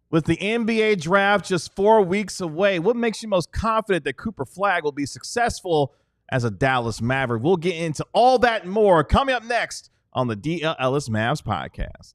With the NBA draft just 4 weeks away, what makes you most confident that Cooper Flagg will be successful as a Dallas Maverick? We'll get into all that and more coming up next on the DLLS Mavs podcast.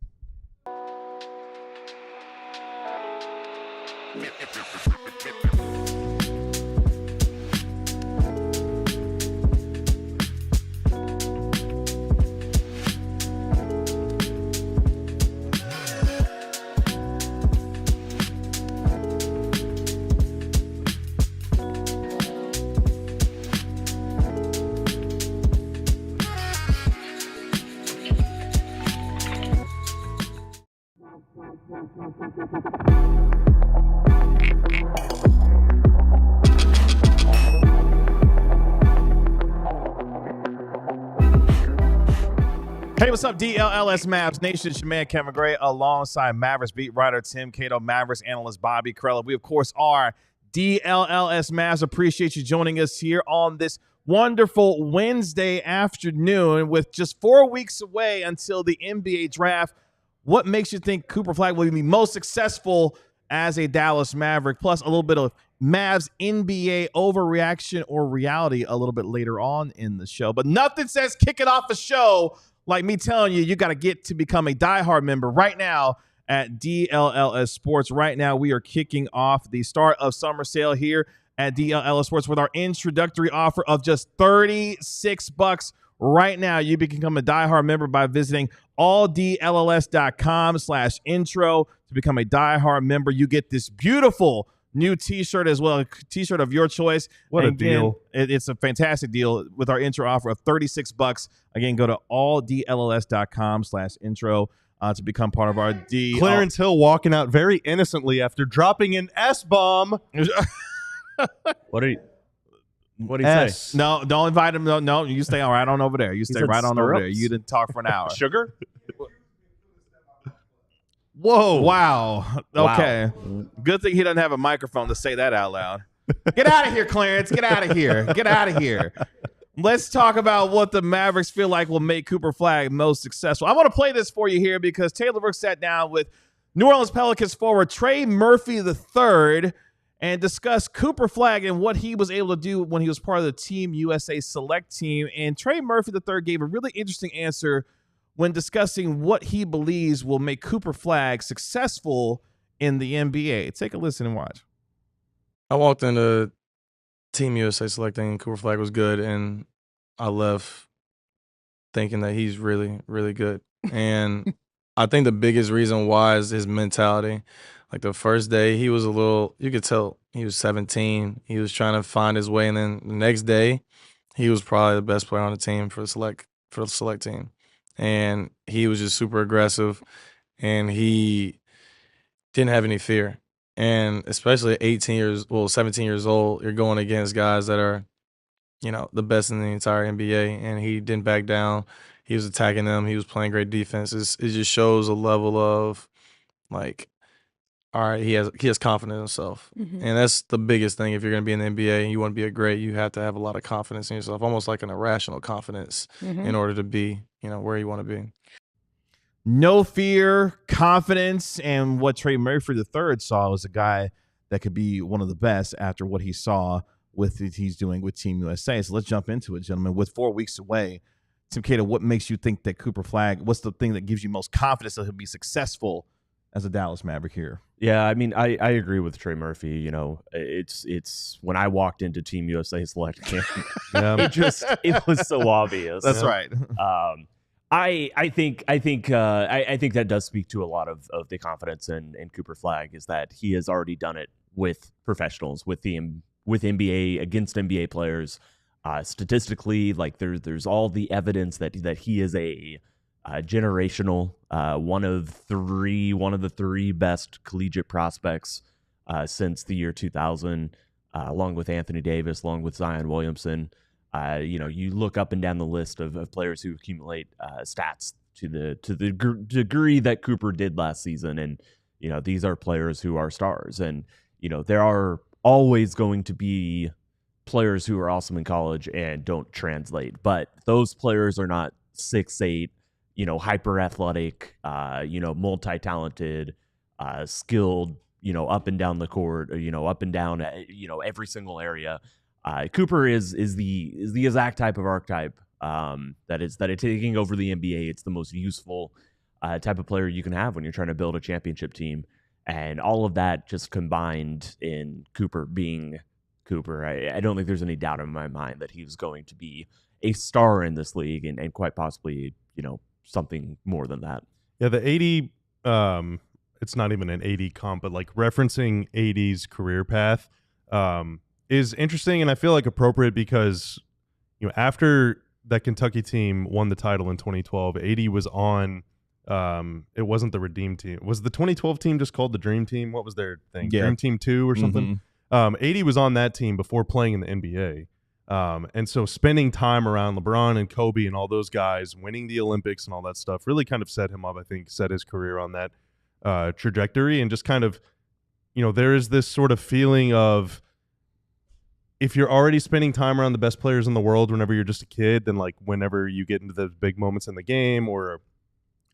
Hey, what's up, DLLS Mavs Nation? It's your man, Kevin Gray, alongside Mavericks beat writer Tim Cato, Mavericks analyst Bobby Krella. We, of course, are DLLS Mavs. Appreciate you joining us here on this wonderful Wednesday afternoon with just 4 weeks away until the NBA draft. What makes you think Cooper Flagg will be most successful as a Dallas Maverick? Plus, a little bit of Mavs NBA overreaction or reality a little bit later on in the show. But nothing says kicking off a show like me telling you got to get to become a diehard member right now at DLLS Sports. Right now, we are kicking off the start of summer sale here at DLLS Sports with our introductory offer of just $36. Right now, you can become a diehard member by visiting alldlls.com/intro to become a diehard member. You get this beautiful new T-shirt as well, a T-shirt of your choice. What a deal. It's a fantastic deal with our intro offer of $36. Again, go to alldlls.com/intro to become part of our D. Clarence Hill walking out very innocently after dropping an S-bomb. What do you say? No, don't invite him. No, you stay right on over there. You stay right on over there. You didn't talk for an hour. Sugar? Whoa. Wow. Okay. Wow. Good thing he doesn't have a microphone to say that out loud. Get out of here, Clarence. Get out of here. Get out of here. Let's talk about what the Mavericks feel like will make Cooper Flagg most successful. I want to play this for you here because Taylor Brooks sat down with New Orleans Pelicans forward Trey Murphy III and discussed Cooper Flagg and what he was able to do when he was part of the Team USA select team. And Trey Murphy III gave a really interesting answer when discussing what he believes will make Cooper Flagg successful in the NBA. Take a listen and watch. I walked into Team USA selecting Cooper Flagg was good, and I left thinking that he's really, really good. And I think the biggest reason why is his mentality. Like the first day, he was a little, you could tell he was 17. He was trying to find his way. And then the next day, he was probably the best player on the team for the select team. And he was just super aggressive, and he didn't have any fear. And especially at 17 years old, you're going against guys that are, the best in the entire NBA, and he didn't back down. He was attacking them. He was playing great defense. It just shows a level of, like, all right, he has confidence in himself. Mm-hmm. And that's the biggest thing. If you're going to be in the NBA and you want to be a great, you have to have a lot of confidence in yourself, almost like an irrational confidence in order to be, where you want to be. No fear, confidence, and what Trey Murphy III saw was a guy that could be one of the best after what he saw with what he's doing with Team USA. So let's jump into it, gentlemen. With 4 weeks away, Tim Cato, what makes you think that Cooper Flagg, what's the thing that gives you most confidence that he'll be successful as a Dallas Maverick here? Yeah, I mean, I agree with Trey Murphy. It's when I walked into Team USA select camp, it was so obvious. That's right. I think that does speak to a lot of the confidence in Cooper Flagg, is that he has already done it with professionals, with NBA against NBA players. Statistically, like there's all the evidence that he is a generational, one of the three best collegiate prospects since the year 2000, along with Anthony Davis, along with Zion Williamson. You look up and down the list of players who accumulate stats to the degree that Cooper did last season, and these are players who are stars, and there are always going to be players who are awesome in college and don't translate, but those players are not 6'8", hyper athletic, multi-talented, skilled, up and down the court, up and down, every single area. Cooper is the exact type of archetype that is taking over the NBA. It's the most useful type of player you can have when you're trying to build a championship team, and all of that just combined in Cooper being Cooper. I don't think there's any doubt in my mind that he was going to be a star in this league, and quite possibly, something more than that. Yeah, the 80, it's not even an 80 comp, but like referencing 80's career path is interesting, and I feel like appropriate because, after that Kentucky team won the title in 2012, 80 was on, it wasn't the Redeem team. Was the 2012 team just called the Dream Team? What was their thing? Yeah. Dream Team 2 or something? 80 was on that team before playing in the NBA. And so spending time around LeBron and Kobe and all those guys, winning the Olympics and all that stuff really kind of set him up, I think, set his career on that trajectory. And just kind of, there is this sort of feeling of, if you're already spending time around the best players in the world whenever you're just a kid, then like whenever you get into the big moments in the game or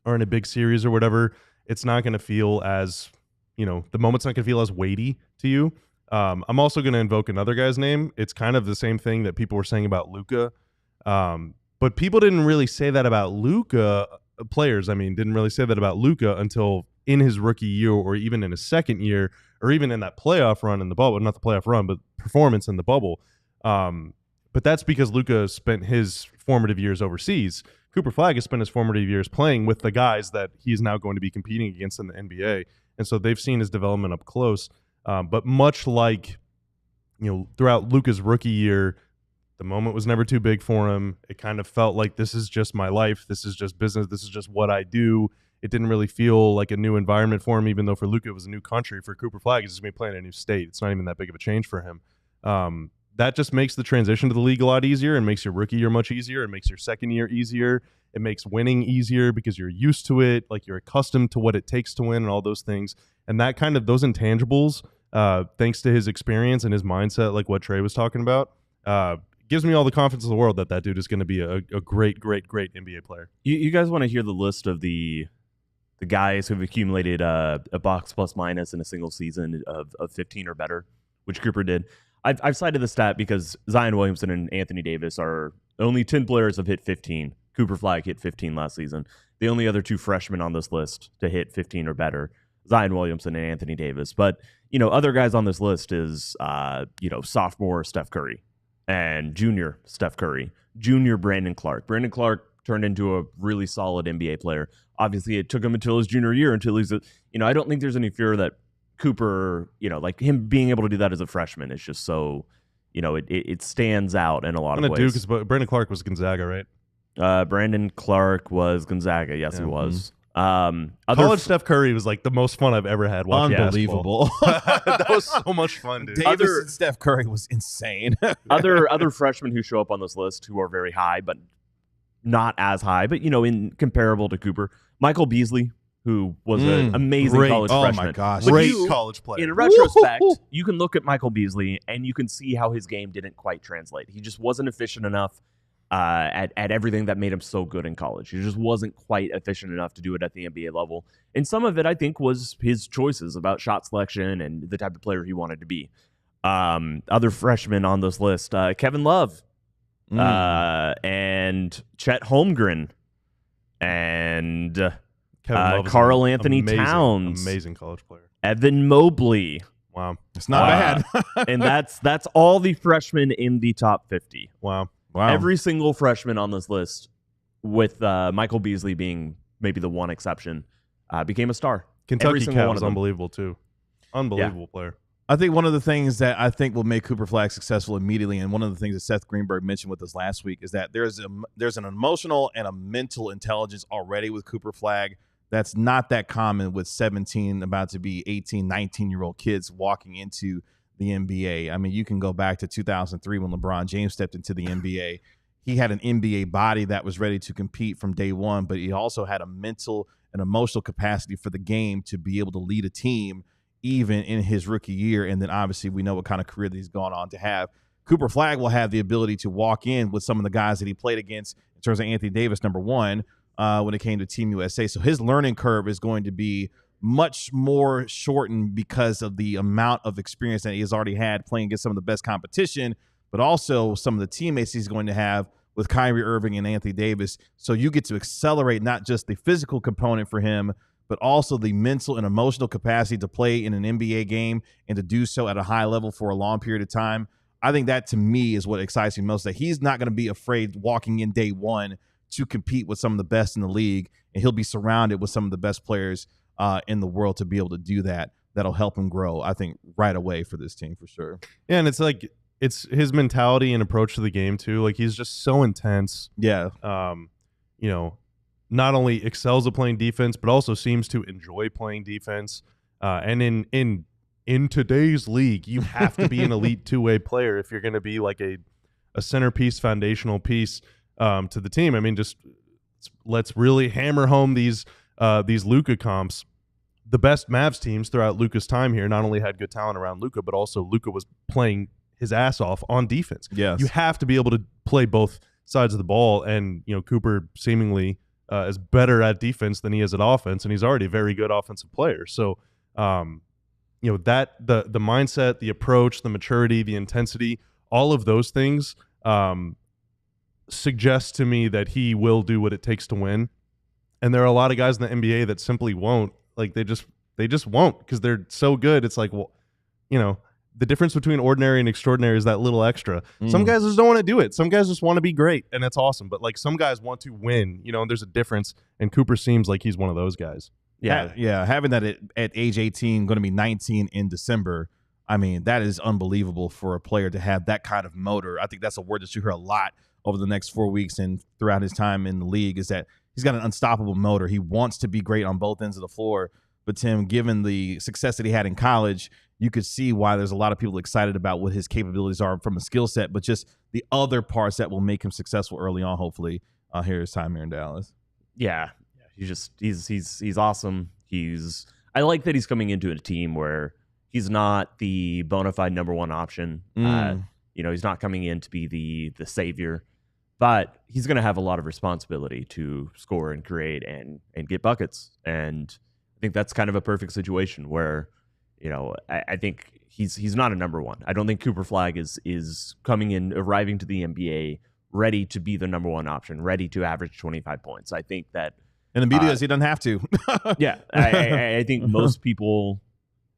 in a big series or whatever, it's not going to feel as, the moment's not going to feel as weighty to you. I'm also going to invoke another guy's name. It's kind of the same thing that people were saying about Luka. But people didn't really say that about Luka, players, didn't really say that about Luka until in his rookie year or even in his second year or even in that playoff run in the bubble. Not the playoff run, but performance in the bubble. But that's because Luka spent his formative years overseas. Cooper Flagg has spent his formative years playing with the guys that he's now going to be competing against in the NBA. And so they've seen his development up close. But much like, throughout Luka's rookie year, the moment was never too big for him. It kind of felt like, this is just my life. This is just business. This is just what I do. It didn't really feel like a new environment for him, even though for Luka it was a new country. For Cooper Flagg, he's just going to be playing in a new state. It's not even that big of a change for him. That just makes the transition to the league a lot easier and makes your rookie year much easier. It makes your second year easier. It makes winning easier because you're used to it. Like, you're accustomed to what it takes to win and all those things. And that kind of, those intangibles, thanks to his experience and his mindset, like what Trey was talking about, gives me all the confidence in the world that dude is going to be a great NBA player. You guys want to hear the list of the guys who've accumulated a box plus minus in a single season of 15 or better, which Cooper did? I've cited the stat because Zion Williamson and Anthony Davis are only 10 players have hit 15. Cooper Flagg hit 15 last season. The only other two freshmen on this list to hit 15 or better, Zion Williamson and Anthony Davis. But, other guys on this list is, sophomore Steph Curry and junior Steph Curry, junior Brandon Clark. Brandon Clark turned into a really solid NBA player. Obviously, it took him until his junior year until he's, I don't think there's any fear that Cooper, like him being able to do that as a freshman is just so, it stands out in a lot of ways. Because Brandon Clark was Gonzaga, right? Brandon Clark was Gonzaga. Yes, he was. College Steph Curry was like the most fun I've ever had watching Unbelievable. That was so much fun, dude. Davis and Steph Curry was insane. other freshmen who show up on this list who are very high, but not as high, but in comparable to Cooper, Michael Beasley, who was an amazing college freshman. Oh my gosh, great college player. In retrospect, you can look at Michael Beasley and you can see how his game didn't quite translate. He just wasn't efficient enough at everything that made him so good in college. He just wasn't quite efficient enough to do it at the NBA level. And some of it, I think, was his choices about shot selection and the type of player he wanted to be. Other freshmen on this list, Kevin Love and Chet Holmgren and Karl Anthony Towns. Amazing college player. Evan Mobley. Wow. It's not bad. And that's all the freshmen in the top 50. Wow. Every single freshman on this list, with Michael Beasley being maybe the one exception, became a star. Kentucky Cat was unbelievable, too. Unbelievable player. I think one of the things that I think will make Cooper Flagg successful immediately, and one of the things that Seth Greenberg mentioned with us last week, is that there's an emotional and a mental intelligence already with Cooper Flagg that's not that common with 17, about to be 18, 19-year-old kids walking into the NBA. I mean, you can go back to 2003 when LeBron James stepped into the NBA. He had an NBA body that was ready to compete from day one, but he also had a mental and emotional capacity for the game to be able to lead a team even in his rookie year. And then obviously we know what kind of career that he's gone on to have. Cooper Flagg will have the ability to walk in with some of the guys that he played against in terms of Anthony Davis, number one, when it came to Team USA. So his learning curve is going to be much more shortened because of the amount of experience that he has already had playing against some of the best competition, but also some of the teammates he's going to have with Kyrie Irving and Anthony Davis. So you get to accelerate not just the physical component for him, but also the mental and emotional capacity to play in an NBA game and to do so at a high level for a long period of time. I think that, to me, is what excites me most, that he's not going to be afraid walking in day one to compete with some of the best in the league, and he'll be surrounded with some of the best players in the world to be able to do that. That'll help him grow, I think, right away for this team for sure. Yeah, and it's like it's his mentality and approach to the game too. Like, he's just so intense. Yeah. You know, not only excels at playing defense, but also seems to enjoy playing defense. And in today's league, you have to be an elite two-way player if you're going to be like a centerpiece, foundational piece to the team. I mean, just let's really hammer home these Luka comps. The best Mavs teams throughout Luka's time here not only had good talent around Luka, but also Luka was playing his ass off on defense. Yes. You have to be able to play both sides of the ball, and Cooper seemingly is better at defense than he is at offense, and he's already a very good offensive player. So, that the mindset, the approach, the maturity, the intensity, all of those things suggest to me that he will do what it takes to win. And there are a lot of guys in the NBA that simply won't. Like, they just won't, because they're so good. It's like, well, the difference between ordinary and extraordinary is that little extra. Some guys just don't want to do it. Some guys just want to be great, and that's awesome. But like, some guys want to win, and there's a difference. And Cooper seems like he's one of those guys. Yeah. Having that at age 18, going to be 19 in December. I mean, that is unbelievable for a player to have that kind of motor. I think that's a word that you hear a lot over the next 4 weeks and throughout his time in the league, is that he's got an unstoppable motor. He wants to be great on both ends of the floor. But Tim, given the success that he had in college, you could see why there's a lot of people excited about what his capabilities are from a skill set, but just the other parts that will make him successful early on, hopefully, here his time here in Dallas. Yeah. He's awesome. I like that he's coming into a team where he's not the bona fide number one option. He's not coming in to be the savior, but he's going to have a lot of responsibility to score and create and get buckets. And I think that's kind of a perfect situation where, I think he's not a number one. I don't think Cooper Flagg is coming in, arriving to the NBA ready to be the number one option, ready to average 25 points. I think that, and the beauty is he doesn't have to. Yeah, I think most people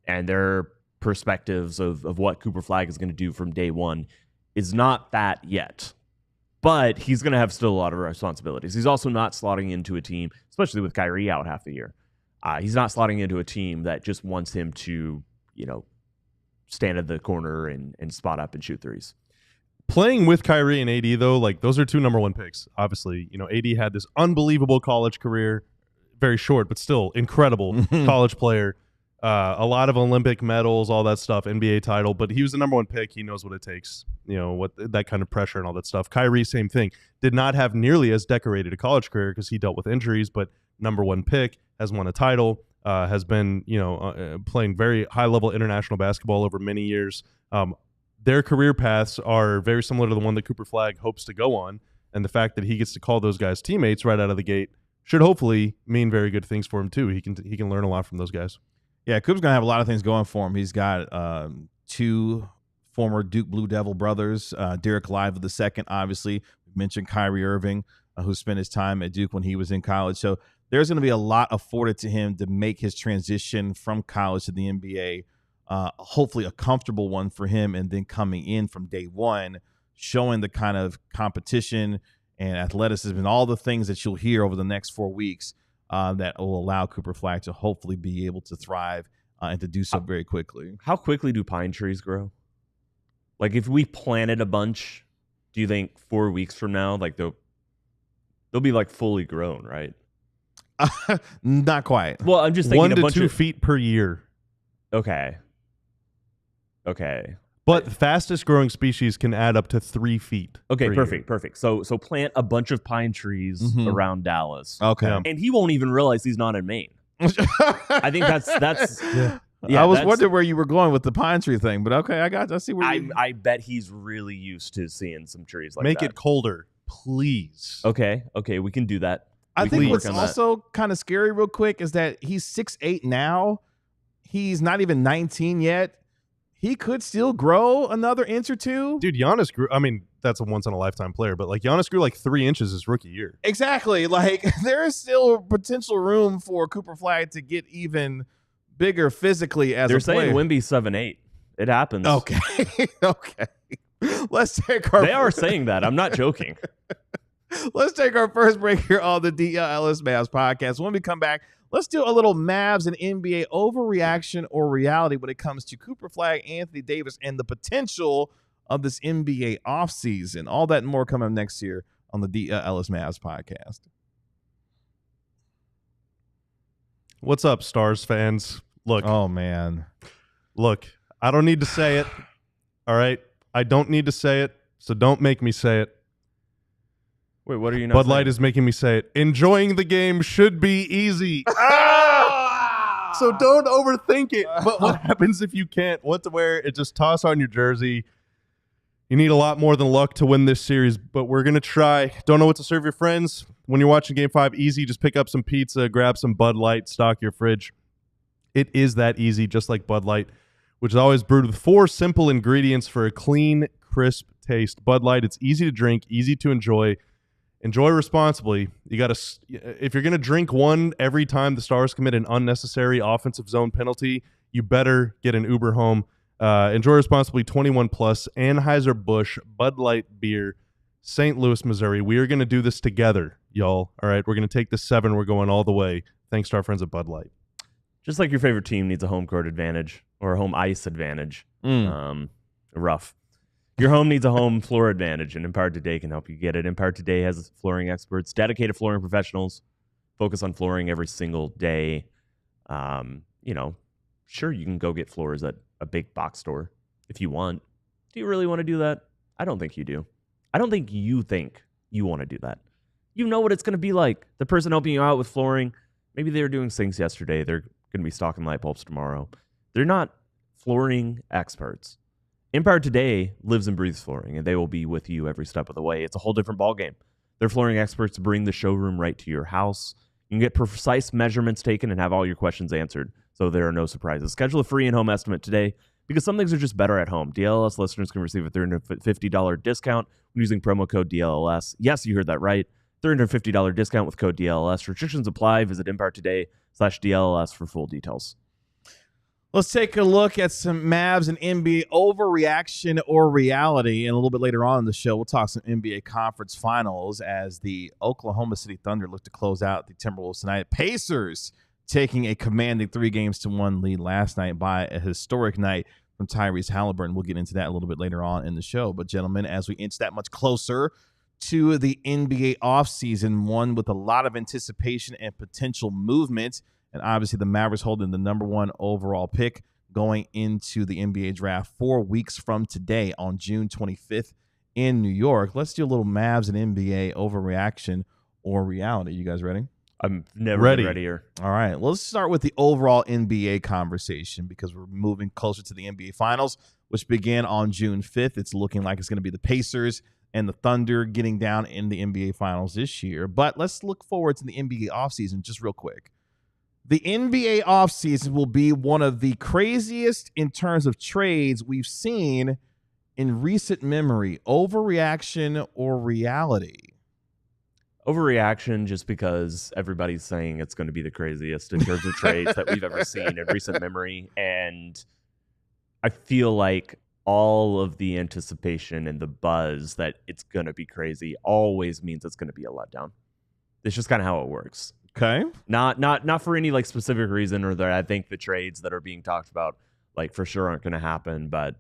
and their perspectives of what Cooper Flagg is going to do from day one is not that yet. But he's going to have still a lot of responsibilities. He's also not slotting into a team, especially with Kyrie out half the year. He's not slotting into a team that just wants him to, stand at the corner and spot up and shoot threes. Playing with Kyrie and AD, though, like, those are two number one picks. Obviously, AD had this unbelievable college career, very short, but still incredible college player. A lot of Olympic medals, all that stuff, NBA title, but he was the number one pick. He knows what it takes, what that kind of pressure and all that stuff. Kyrie, same thing. Did not have nearly as decorated a college career because he dealt with injuries, but number one pick, has won a title, has been, playing very high level international basketball over many years. Their career paths are very similar to the one that Cooper Flagg hopes to go on, and the fact that he gets to call those guys teammates right out of the gate should hopefully mean very good things for him too. He can learn a lot from those guys. Yeah, Coop's going to have a lot of things going for him. He's got two former Duke Blue Devil brothers, Derek Lively II, obviously. We mentioned Kyrie Irving, who spent his time at Duke when he was in college. So there's going to be a lot afforded to him to make his transition from college to the NBA, hopefully a comfortable one for him, and then coming in from day one, showing the kind of competition and athleticism and all the things that you'll hear over the next 4 weeks that will allow Cooper Flagg to hopefully be able to thrive and to do so very quickly. How quickly do pine trees grow? Like, if we planted a bunch, do you think 4 weeks from now, like, they'll be like fully grown, right? Not quite. Well, I'm just thinking 1 to 2 feet per year. Okay. But the fastest growing species can add up to 3 feet. Okay, perfect. So plant a bunch of pine trees around Dallas. Okay. And he won't even realize he's not in Maine. I think that's I was wondering where you were going with the pine tree thing, but okay, I see where I bet he's really used to seeing some trees like Make that. it colder, please. Okay, we can do that. I We think can what's work on that. also kind of scary real quick is that he's 6'8" now. He's not even 19 yet. He could still grow another inch or two. Dude, Giannis grew. I mean, that's a once-in-a-lifetime player, but like Giannis grew like 3 inches his rookie year. Exactly. Like there is still potential room for Cooper Flagg to get even bigger physically as They're a player. saying Wemby's 7'8". It happens. Okay. Okay. Let's take our They are saying that. I'm not joking. Let's take our first break here on the DLLS Mavs podcast. When we come back, let's do a little Mavs and NBA overreaction or reality when it comes to Cooper Flagg, Anthony Davis, and the potential of this NBA offseason. All that and more coming next year on the DLLS Mavs podcast. What's up, Stars fans? Look, Oh, man. look, I don't need to say it. All right? I don't need to say it, so don't make me say it. Wait, what are you not Bud saying? Light is making me say it. Enjoying the game should be easy. So don't overthink it. But what happens if you can't? What to wear? It just toss on your jersey. You need a lot more than luck to win this series, but we're going to try. Don't know what to serve your friends? When you're watching Game 5, easy. Just pick up some pizza, grab some Bud Light, stock your fridge. It is that easy, just like Bud Light, which is always brewed with 4 simple ingredients for a clean, crisp taste. Bud Light, it's easy to drink, easy to enjoy. Enjoy responsibly. You got to, if you're going to drink one every time the Stars commit an unnecessary offensive zone penalty, you better get an Uber home. Enjoy responsibly. 21 plus. Anheuser-Busch Bud Light beer, St. Louis, Missouri. We are going to do this together, y'all. All right, we're going to take this 7. We're going all the way. Thanks to our friends at Bud Light. Just like your favorite team needs a home court advantage or a home ice advantage. Rough. Your home needs a home floor advantage, and Empire Today can help you get it. Empire Today has flooring experts, dedicated flooring professionals, focus on flooring every single day. Sure, you can go get floors at a big box store if you want. Do you really want to do that? I don't think you do. I don't think you want to do that. You know what it's going to be like. The person helping you out with flooring, maybe they were doing sinks yesterday. They're going to be stocking light bulbs tomorrow. They're not flooring experts. Empire Today lives and breathes flooring, and they will be with you every step of the way. It's a whole different ballgame. Their flooring experts bring the showroom right to your house. You can get precise measurements taken and have all your questions answered, so there are no surprises. Schedule a free in-home estimate today because some things are just better at home. DLLS listeners can receive a $350 discount when using promo code DLLS. Yes, you heard that right. $350 discount with code DLLS. Restrictions apply. Visit EmpireToday.com/DLLS for full details. Let's take a look at some Mavs and NBA overreaction or reality. And a little bit later on in the show, we'll talk some NBA conference finals as the Oklahoma City Thunder look to close out the Timberwolves tonight. Pacers taking a commanding 3-1 lead last night by a historic night from Tyrese Halliburton. We'll get into that a little bit later on in the show. But gentlemen, as we inch that much closer to the NBA offseason, one with a lot of anticipation and potential movement, and obviously the Mavericks holding the #1 overall pick going into the NBA draft 4 weeks from today on June 25th in New York. Let's do a little Mavs and NBA overreaction or reality. You guys ready? I'm never Ready. readier. All right. Well, let's start with the overall NBA conversation because we're moving closer to the NBA Finals, which began on June 5th. It's looking like it's going to be the Pacers and the Thunder getting down in the NBA Finals this year. But let's look forward to the NBA offseason just real quick. The NBA offseason will be one of the craziest in terms of trades we've seen in recent memory. Overreaction or reality? Overreaction just because everybody's saying it's going to be the craziest in terms of trades that we've ever seen in recent memory. And I feel like all of the anticipation and the buzz that it's going to be crazy always means it's going to be a letdown. It's just kind of how it works. Okay. Not for any like specific reason or that I think the trades that are being talked about like for sure aren't going to happen. But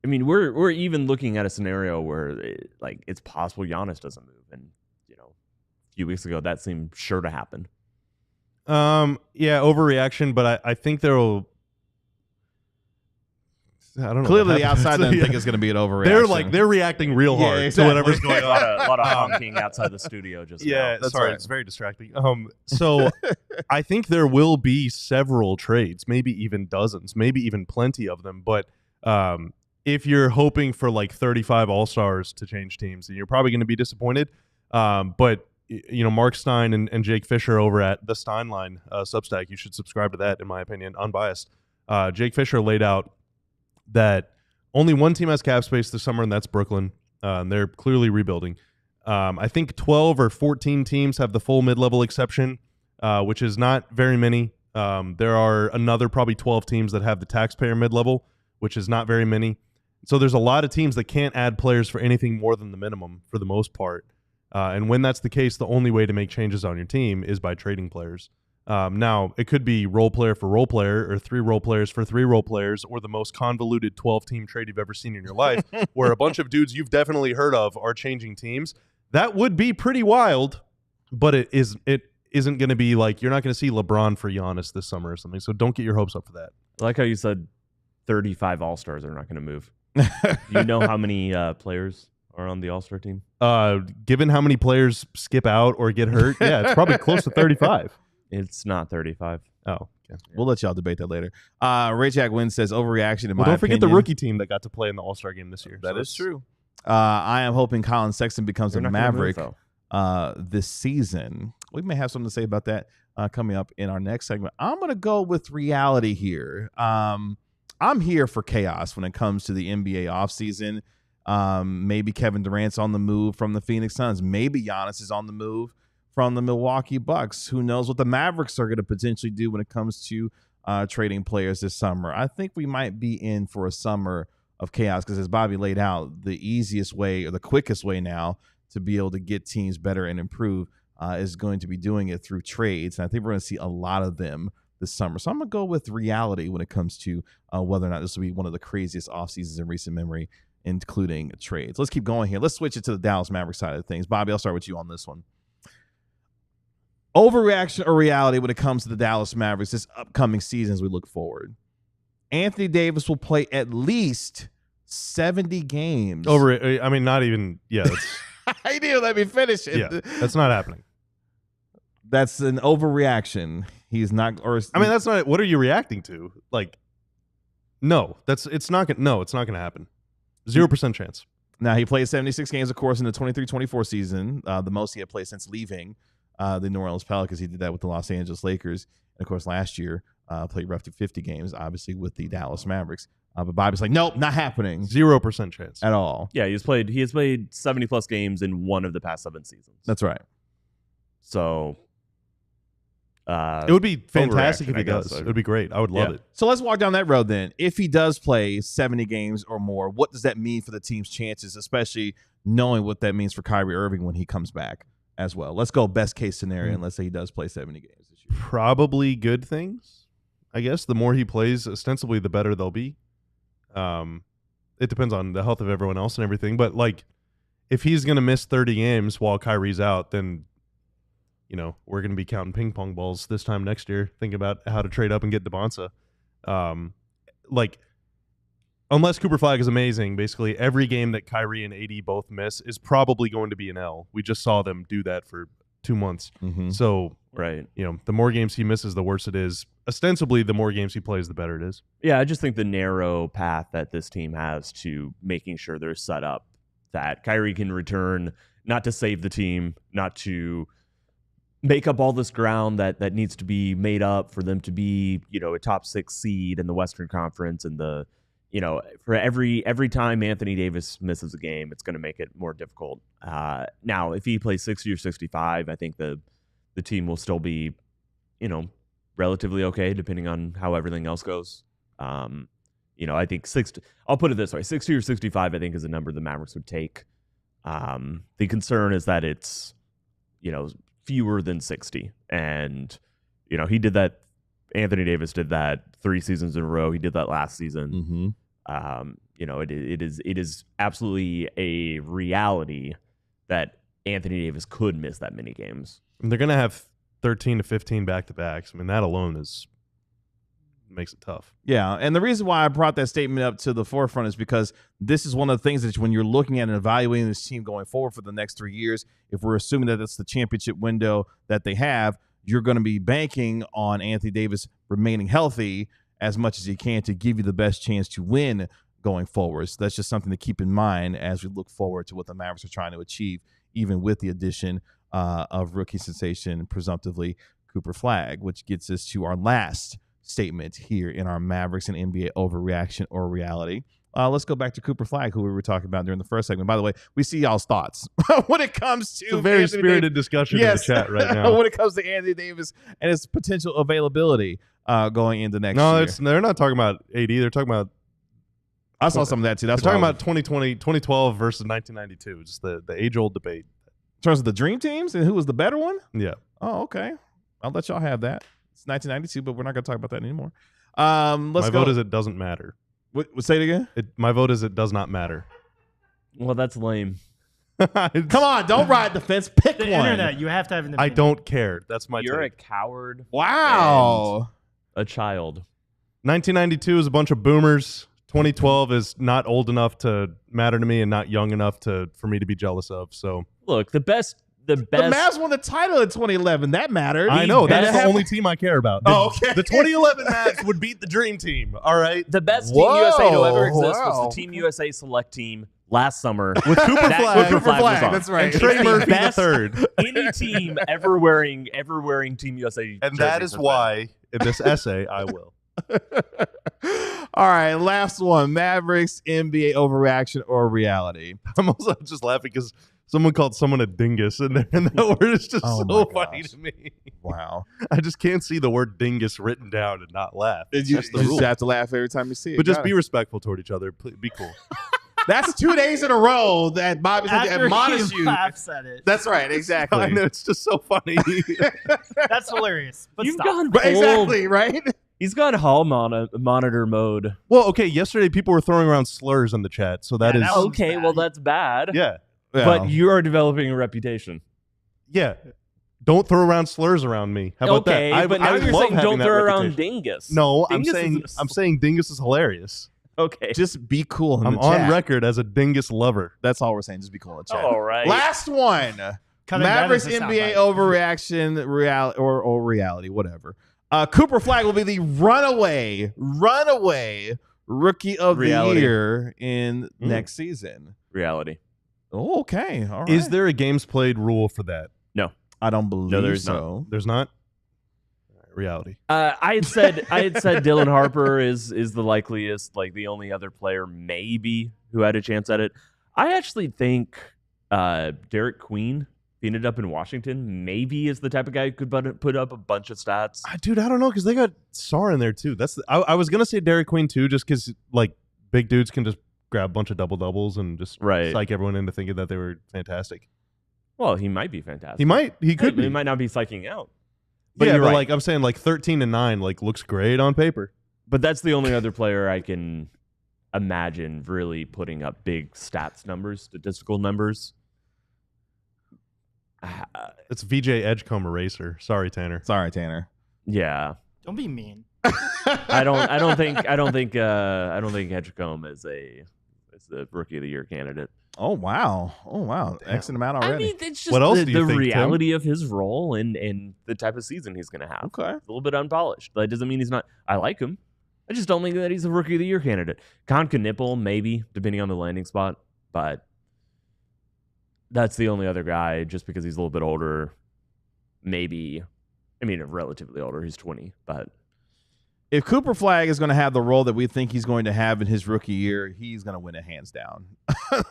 I mean, we're even looking at a scenario where it's possible Giannis doesn't move, and a few weeks ago that seemed sure to happen. Yeah, overreaction, but I think there will. I don't know. Clearly, the outside doesn't think it's going to be an overreaction. They're reacting real hard Yeah, exactly. to whatever's going on. A lot of honking outside the studio just Yeah, now. That's sorry, right. it's very distracting. So I think there will be several trades, maybe even dozens, maybe even plenty of them. But if you're hoping for like 35 All-Stars to change teams, then you're probably going to be disappointed. But Mark Stein and Jake Fisher over at the Steinline Substack. You should subscribe to that, in my opinion, unbiased. Jake Fisher laid out that only one team has cap space this summer, and that's Brooklyn. And they're clearly rebuilding. I think 12 or 14 teams have the full mid-level exception, which is not very many. There are another probably 12 teams that have the taxpayer mid-level, which is not very many. So there's a lot of teams that can't add players for anything more than the minimum for the most part. And when that's the case, the only way to make changes on your team is by trading players. Now, it could be role player for role player, or 3 role players for 3 role players, or the most convoluted 12-team trade you've ever seen in your life, where a bunch of dudes you've definitely heard of are changing teams. That would be pretty wild, but it isn't going to be like, you're not going to see LeBron for Giannis this summer or something, so don't get your hopes up for that. I like how you said 35 All-Stars are not going to move. You know how many players are on the All-Star team? Given how many players skip out or get hurt, yeah, it's probably close to 35. It's not 35. Oh, okay. We'll let y'all debate that later. Ray Jack Wynn says overreaction in my don't forget opinion. the rookie team that got to play in the All-Star game this year. That is true. I am hoping Colin Sexton becomes a Maverick this season. We may have something to say about that coming up in our next segment. I'm going to go with reality here. I'm here for chaos when it comes to the NBA offseason. Maybe Kevin Durant's on the move from the Phoenix Suns. Maybe Giannis is on the move from the Milwaukee Bucks. Who knows what the Mavericks are going to potentially do when it comes to trading players this summer. I think we might be in for a summer of chaos because, as Bobby laid out, the easiest way or the quickest way now to be able to get teams better and improve is going to be doing it through trades. And I think we're going to see a lot of them this summer. So I'm going to go with reality when it comes to whether or not this will be one of the craziest off seasons in recent memory, including trades. Let's keep going here. Let's switch it to the Dallas Mavericks side of things. Bobby, I'll start with you on this one. Overreaction or reality when it comes to the Dallas Mavericks this upcoming season as we look forward. Anthony Davis will play at least 70 games. Not even, yeah. I didn't let me finish it. Yeah, that's not happening. That's an overreaction. He's not, or that's not, what are you reacting to? Like, no, it's not going to happen. 0% chance. Now, he played 76 games, of course, in the 23-24 season, the most he had played since leaving the New Orleans Pelicans. He did that with the Los Angeles Lakers. And, of course, last year, played roughly 50 games, obviously, with the Dallas Mavericks. But Bobby's like, nope, not happening. 0% chance. At all. Yeah, he has played 70-plus games in one of the past 7 seasons. That's right. So it would be fantastic if he does. It would be great. I would love it. So let's walk down that road then. If he does play 70 games or more, what does that mean for the team's chances, especially knowing what that means for Kyrie Irving when he comes back as well? Let's go best case scenario, and let's say he does play 70 games this year. Probably good things, I guess. The more he plays, ostensibly, the better they'll be. It depends on the health of everyone else and everything. But, like, if he's going to miss 30 games while Kyrie's out, then we're going to be counting ping pong balls this time next year, thinking about how to trade up and get DeBonsa. Unless Cooper Flagg is amazing, basically every game that Kyrie and AD both miss is probably going to be an L. We just saw them do that for 2 months. Mm-hmm. So, right, the more games he misses, the worse it is. Ostensibly, the more games he plays, the better it is. Yeah, I just think the narrow path that this team has to making sure they're set up that Kyrie can return, not to save the team, not to make up all this ground that needs to be made up for them to be, a top 6 seed in the Western Conference, and for every time Anthony Davis misses a game, it's going to make it more difficult. Now, if he plays 60 or 65, I think the team will still be, relatively okay, depending on how everything else goes. I think 60. I'll put it this way: 60 or 65, I think, is a number the Mavericks would take. The concern is that it's, fewer than 60, and he did that. Anthony Davis did that 3 seasons in a row. He did that last season. Mm-hmm. It is absolutely a reality that Anthony Davis could miss that many games. And they're going to have 13 to 15 back-to-backs. I mean, that alone makes it tough. Yeah, and the reason why I brought that statement up to the forefront is because this is one of the things that when you're looking at and evaluating this team going forward for the next 3 years, if we're assuming that it's the championship window that they have, you're going to be banking on Anthony Davis remaining healthy as much as he can to give you the best chance to win going forward. So that's just something to keep in mind as we look forward to what the Mavericks are trying to achieve, even with the addition of rookie sensation, presumptively Cooper Flagg, which gets us to our last statement here in our Mavericks and NBA overreaction or reality. Let's go back to Cooper Flagg, who we were talking about during the first segment. By the way, we see y'all's thoughts when it comes to it's a very Anthony spirited discussion in the chat right now. when it comes to Anthony Davis and his potential availability going into next year. They're not talking about AD. They're talking about. I saw some of that too. That's talking about 2012 versus 1992. Just the age-old debate. In terms of the dream teams and who was the better one? Yeah. Oh, okay. I'll let y'all have that. It's 1992, but we're not going to talk about that anymore. My vote is it doesn't matter. What, say it again? My vote is it does not matter. Well, that's lame. Come on, don't ride the fence. Pick the one. internet, you have to have an opinion. I don't care. That's my You're take. a coward. Wow. A child. 1992 is a bunch of boomers. 2012 is not old enough to matter to me and not young enough for me to be jealous of. So look, the best. The Mavs won the title in 2011. That mattered. I know. That's the only team I care about. Okay. The 2011 Mavs would beat the Dream Team. All right. The best Team USA to ever exist was the Team USA select team last summer with Cooper Flagg. With Cooper Flagg. That's right. And Trey Murphy the third. Any team ever wearing Team USA. And that is why in this essay I will. All right, last one. Mavericks NBA overreaction or reality. I'm also just laughing because someone called someone a dingus, and that word is just so funny to me. Wow. I just can't see the word dingus written down and not laugh. You That's the just rule. have to laugh every time you see it. But just be respectful toward each other. Please, be cool. That's 2 days in a row that Bobby's had to admonish you. Said it. That's right, exactly. I know, it's just so funny. That's hilarious. But You've stop. gone But exactly, right? He's gone hall monitor mode. Well, okay, yesterday people were throwing around slurs in the chat, so that is that was Okay, bad. well that's bad. yeah. But you are developing a reputation. Yeah. Don't throw around slurs around me. How about Okay, that? but now you're love saying having don't that throw around reputation. dingus. No, Dingus I'm saying dingus is hilarious. Okay. just be cool in I'm the on chat. record as a dingus lover. That's all we're saying. Just be cool in the chat. All right. Last one. Cutting Mavericks that is a NBA soundbite. overreaction, reality or reality, whatever. Cooper Flagg will be the runaway rookie of Reality. the year in next season. Reality. Oh, okay. All right. Is there a games played rule for that? I don't believe there's so. There's not? All right, reality. I had said Dylan Harper is the likeliest, like the only other player maybe who had a chance at it. I actually think Derek Queen, if he ended up in Washington, maybe is the type of guy who could put up a bunch of stats. Dude, I don't know because they got Sarr in there too. I was gonna say Derek Queen too, just because like big dudes can just grab a bunch of double doubles and just psych everyone into thinking that they were fantastic. Well, he might be fantastic. He could be. He might not be psyching out. But But yeah, you're but right. like I'm saying, like 13 and 9, like looks great on paper. But that's the only other player I can imagine really putting up big statistical numbers. It's VJ Edgecombe Eraser. Sorry, Tanner. Sorry, Tanner. Yeah. Don't be mean. I don't think Edgecombe is the rookie of the year candidate. Oh wow. X amount already. I mean, it's just What else do you the think, reality of his role and the type of season he's going to have. Okay. It's a little bit unpolished. That doesn't mean he's not. I like him. I just don't think that he's a rookie of the year candidate. Con Knipple, maybe, depending on the landing spot, but that's the only other guy. Just because he's a little bit older, maybe. I mean, relatively older. He's 20, but. If Cooper Flagg is going to have the role that we think he's going to have in his rookie year, he's going to win it hands down.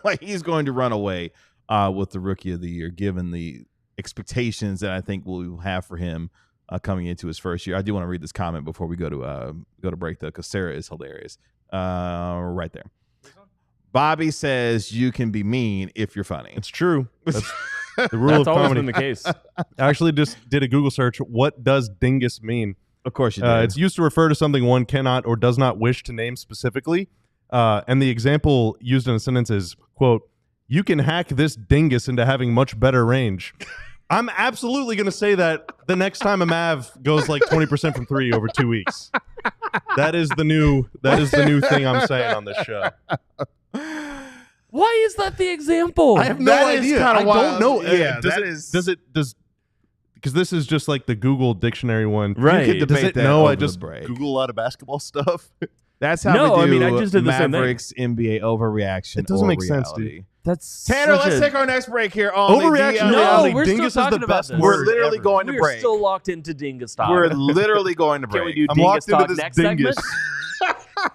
Like he's going to run away with the rookie of the year, given the expectations that I think we'll have for him coming into his first year. I do want to read this comment before we go to break though, because Sarah is hilarious. Right there. Bobby says you can be mean if you're funny. It's true. That's the rule That's of always comedy. been the case. I actually just did a Google search. What does dingus mean? Of course you do. It's used to refer to something one cannot or does not wish to name specifically. And the example used in a sentence is, quote, "You can hack this dingus into having much better range." I'm absolutely going to say that the next time a Mav goes like 20% from 3 over 2 weeks. That is the new thing I'm saying on this show. Why is that the example? I have no That is idea. kinda I wild. don't know. Yeah, does because this is just like the Google dictionary one. Right. You could Does debate it that know over I the just break. Google a lot of basketball stuff? That's how No, we do I mean, I just did the same thing. Mavericks NBA overreaction. It doesn't or make sense, reality. dude. That's Tanner, such let's a- take our next break here on Overreaction the No, reality. we're Dingus still is the talking about best this. word We're literally ever. going to We're break. still locked into Dingus style. We're literally going to Can we break. do I'm Dingus locked into talk this next dingus. segment?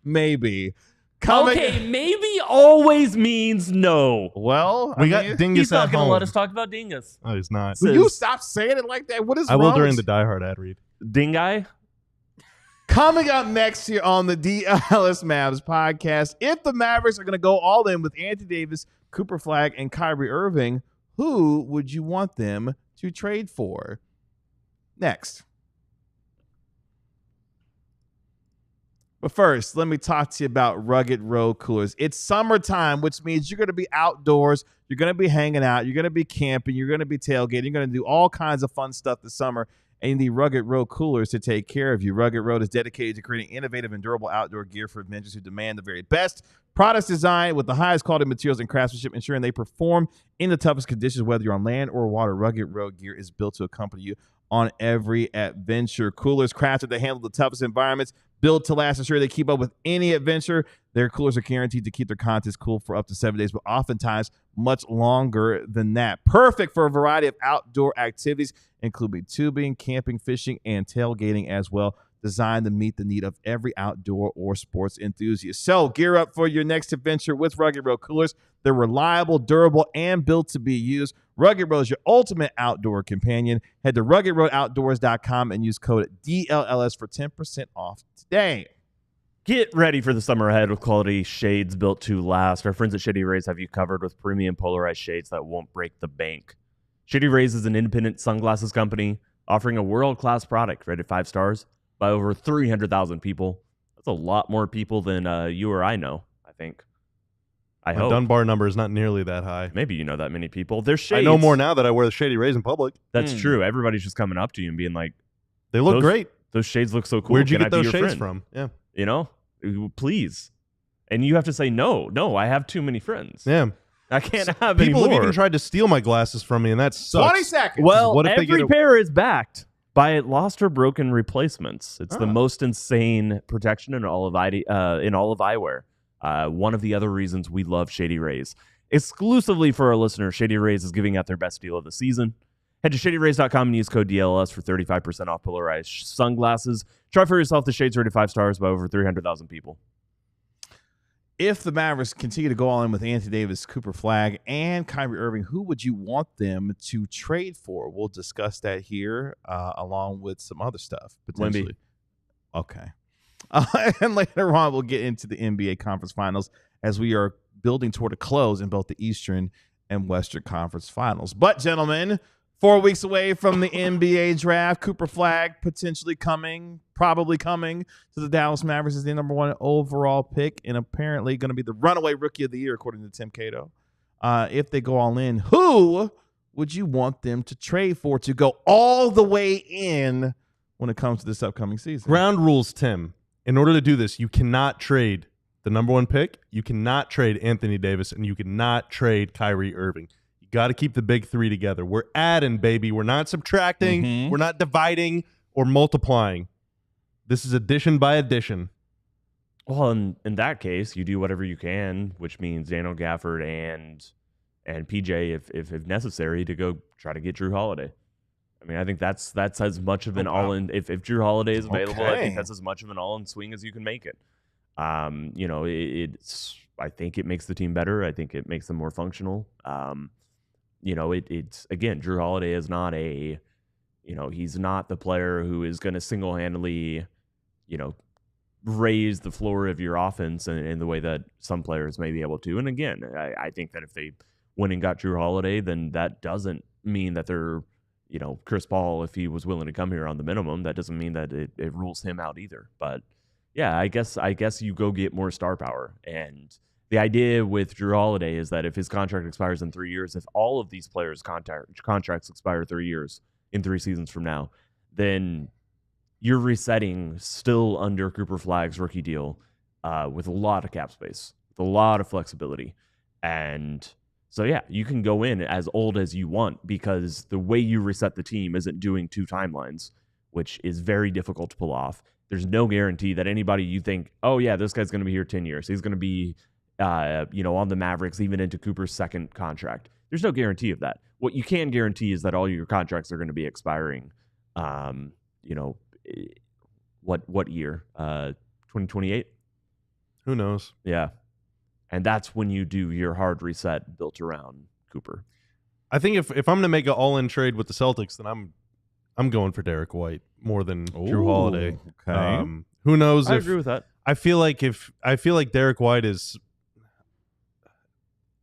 Maybe. Coming. Okay, maybe always means no. Well, We I got mean, dingus He's not at going to home. let us talk about Dingus. Oh, he's not. will you stop saying it like that? What is I will wrong during with the Die Hard ad read. Dingai? Coming up next here on the DLLS Mavs podcast, if the Mavericks are going to go all in with Anthony Davis, Cooper Flagg, and Kyrie Irving, who would you want them to trade for? Next. But first, let me talk to you about Rugged Road Coolers. It's summertime, which means you're going to be outdoors, you're going to be hanging out, you're going to be camping, you're going to be tailgating, you're going to do all kinds of fun stuff this summer, and you need Rugged Road Coolers to take care of you. Rugged Road is dedicated to creating innovative and durable outdoor gear for adventurers who demand the very best. Products designed with the highest quality materials and craftsmanship, ensuring they perform in the toughest conditions, whether you're on land or water. Rugged Road gear is built to accompany you on every adventure. Coolers crafted to handle the toughest environments, built to last, ensure they keep up with any adventure. Their coolers are guaranteed to keep their contents cool for up to 7 days, but oftentimes much longer than that. Perfect for a variety of outdoor activities, including tubing, camping, fishing, and tailgating as well. Designed to meet the need of every outdoor or sports enthusiast. So gear up for your next adventure with Rugged Road Coolers. They're reliable, durable, and built to be used. Rugged Road is your ultimate outdoor companion. Head to ruggedroadoutdoors.com and use code DLLS for 10% off today. Get ready for the summer ahead with quality shades built to last. Our friends at Shady Rays have you covered with premium polarized shades that won't break the bank. Shady Rays is an independent sunglasses company offering a world-class product rated 5 stars by over 300,000 people. That's a lot more people than you or I know, I think. I My hope. Dunbar number is not nearly that high. Maybe you know that many people. They're shades. I know more now that I wear the Shady Rays in public. That's true. Everybody's just coming up to you and being like, They look great. those shades look so cool. Where'd you Can get I be those your shades friend? from? Yeah. You know, please. And you have to say, no, I have too many friends. Yeah. I can't have People any have more. even tried to steal my glasses from me, and that sucks. 20 seconds. Well, What if they every get a- pair is backed by lost or broken replacements. It's the most insane protection in all of eyewear. One of the other reasons we love Shady Rays. Exclusively for our listeners, Shady Rays is giving out their best deal of the season. Head to shadyrays.com and use code DLLS for 35% off polarized sunglasses. Try for yourself the shades rated 5 stars by over 300,000 people. If the Mavericks continue to go all in with Anthony Davis, Cooper Flagg, and Kyrie Irving, who would you want them to trade for? We'll discuss that here, along with some other stuff, potentially. Wemby. Okay. And later on, we'll get into the NBA Conference Finals as we are building toward a close in both the Eastern and Western Conference Finals. But, gentlemen, 4 weeks away from the NBA draft, Cooper Flagg potentially probably coming to the Dallas Mavericks as the #1 overall pick and apparently going to be the runaway rookie of the year, according to Tim Cato. If they go all in, who would you want them to trade for to go all the way in when it comes to this upcoming season? Ground rules, Tim. In order to do this, you cannot trade the #1 pick, you cannot trade Anthony Davis, and you cannot trade Kyrie Irving. You got to keep the big three together. We're adding, baby. We're not subtracting. Mhm. We're not dividing or multiplying. This is addition by addition. Well, in that case, you do whatever you can, which means Daniel Gafford and PJ, if necessary, to go try to get Drew Holiday. I mean, I think that's as much of an all-in. If Drew Holiday is available, I Okay. think that's as much of an all-in swing as you can make it. I think it makes the team better. I think it makes them more functional. It's again, Drew Holiday is not he's not the player who is going to single-handedly, raise the floor of your offense in the way that some players may be able to. And again, I think that if they went and got Drew Holiday, then that doesn't mean that they're, Chris Paul, if he was willing to come here on the minimum, that doesn't mean that it rules him out either. But yeah, I guess you go get more star power. And the idea with Drew Holiday is that if his contract expires in 3 years, if all of these players' contracts expire 3 years in 3 seasons from now, then you're resetting still under Cooper Flagg's rookie deal with a lot of cap space, with a lot of flexibility. And so, yeah, you can go in as old as you want because the way you reset the team isn't doing 2 timelines, which is very difficult to pull off. There's no guarantee that anybody you think, oh yeah, this guy's going to be here 10 years. He's going to be, on the Mavericks, even into Cooper's second contract. There's no guarantee of that. What you can guarantee is that all your contracts are going to be expiring. What year? 2028. Who knows? Yeah, and that's when you do your hard reset built around Cooper. I think if I'm going to make an all-in trade with the Celtics, then I'm going for Derek White more than Drew Holiday. Okay. Who knows? I agree with that. I feel like Derek White is.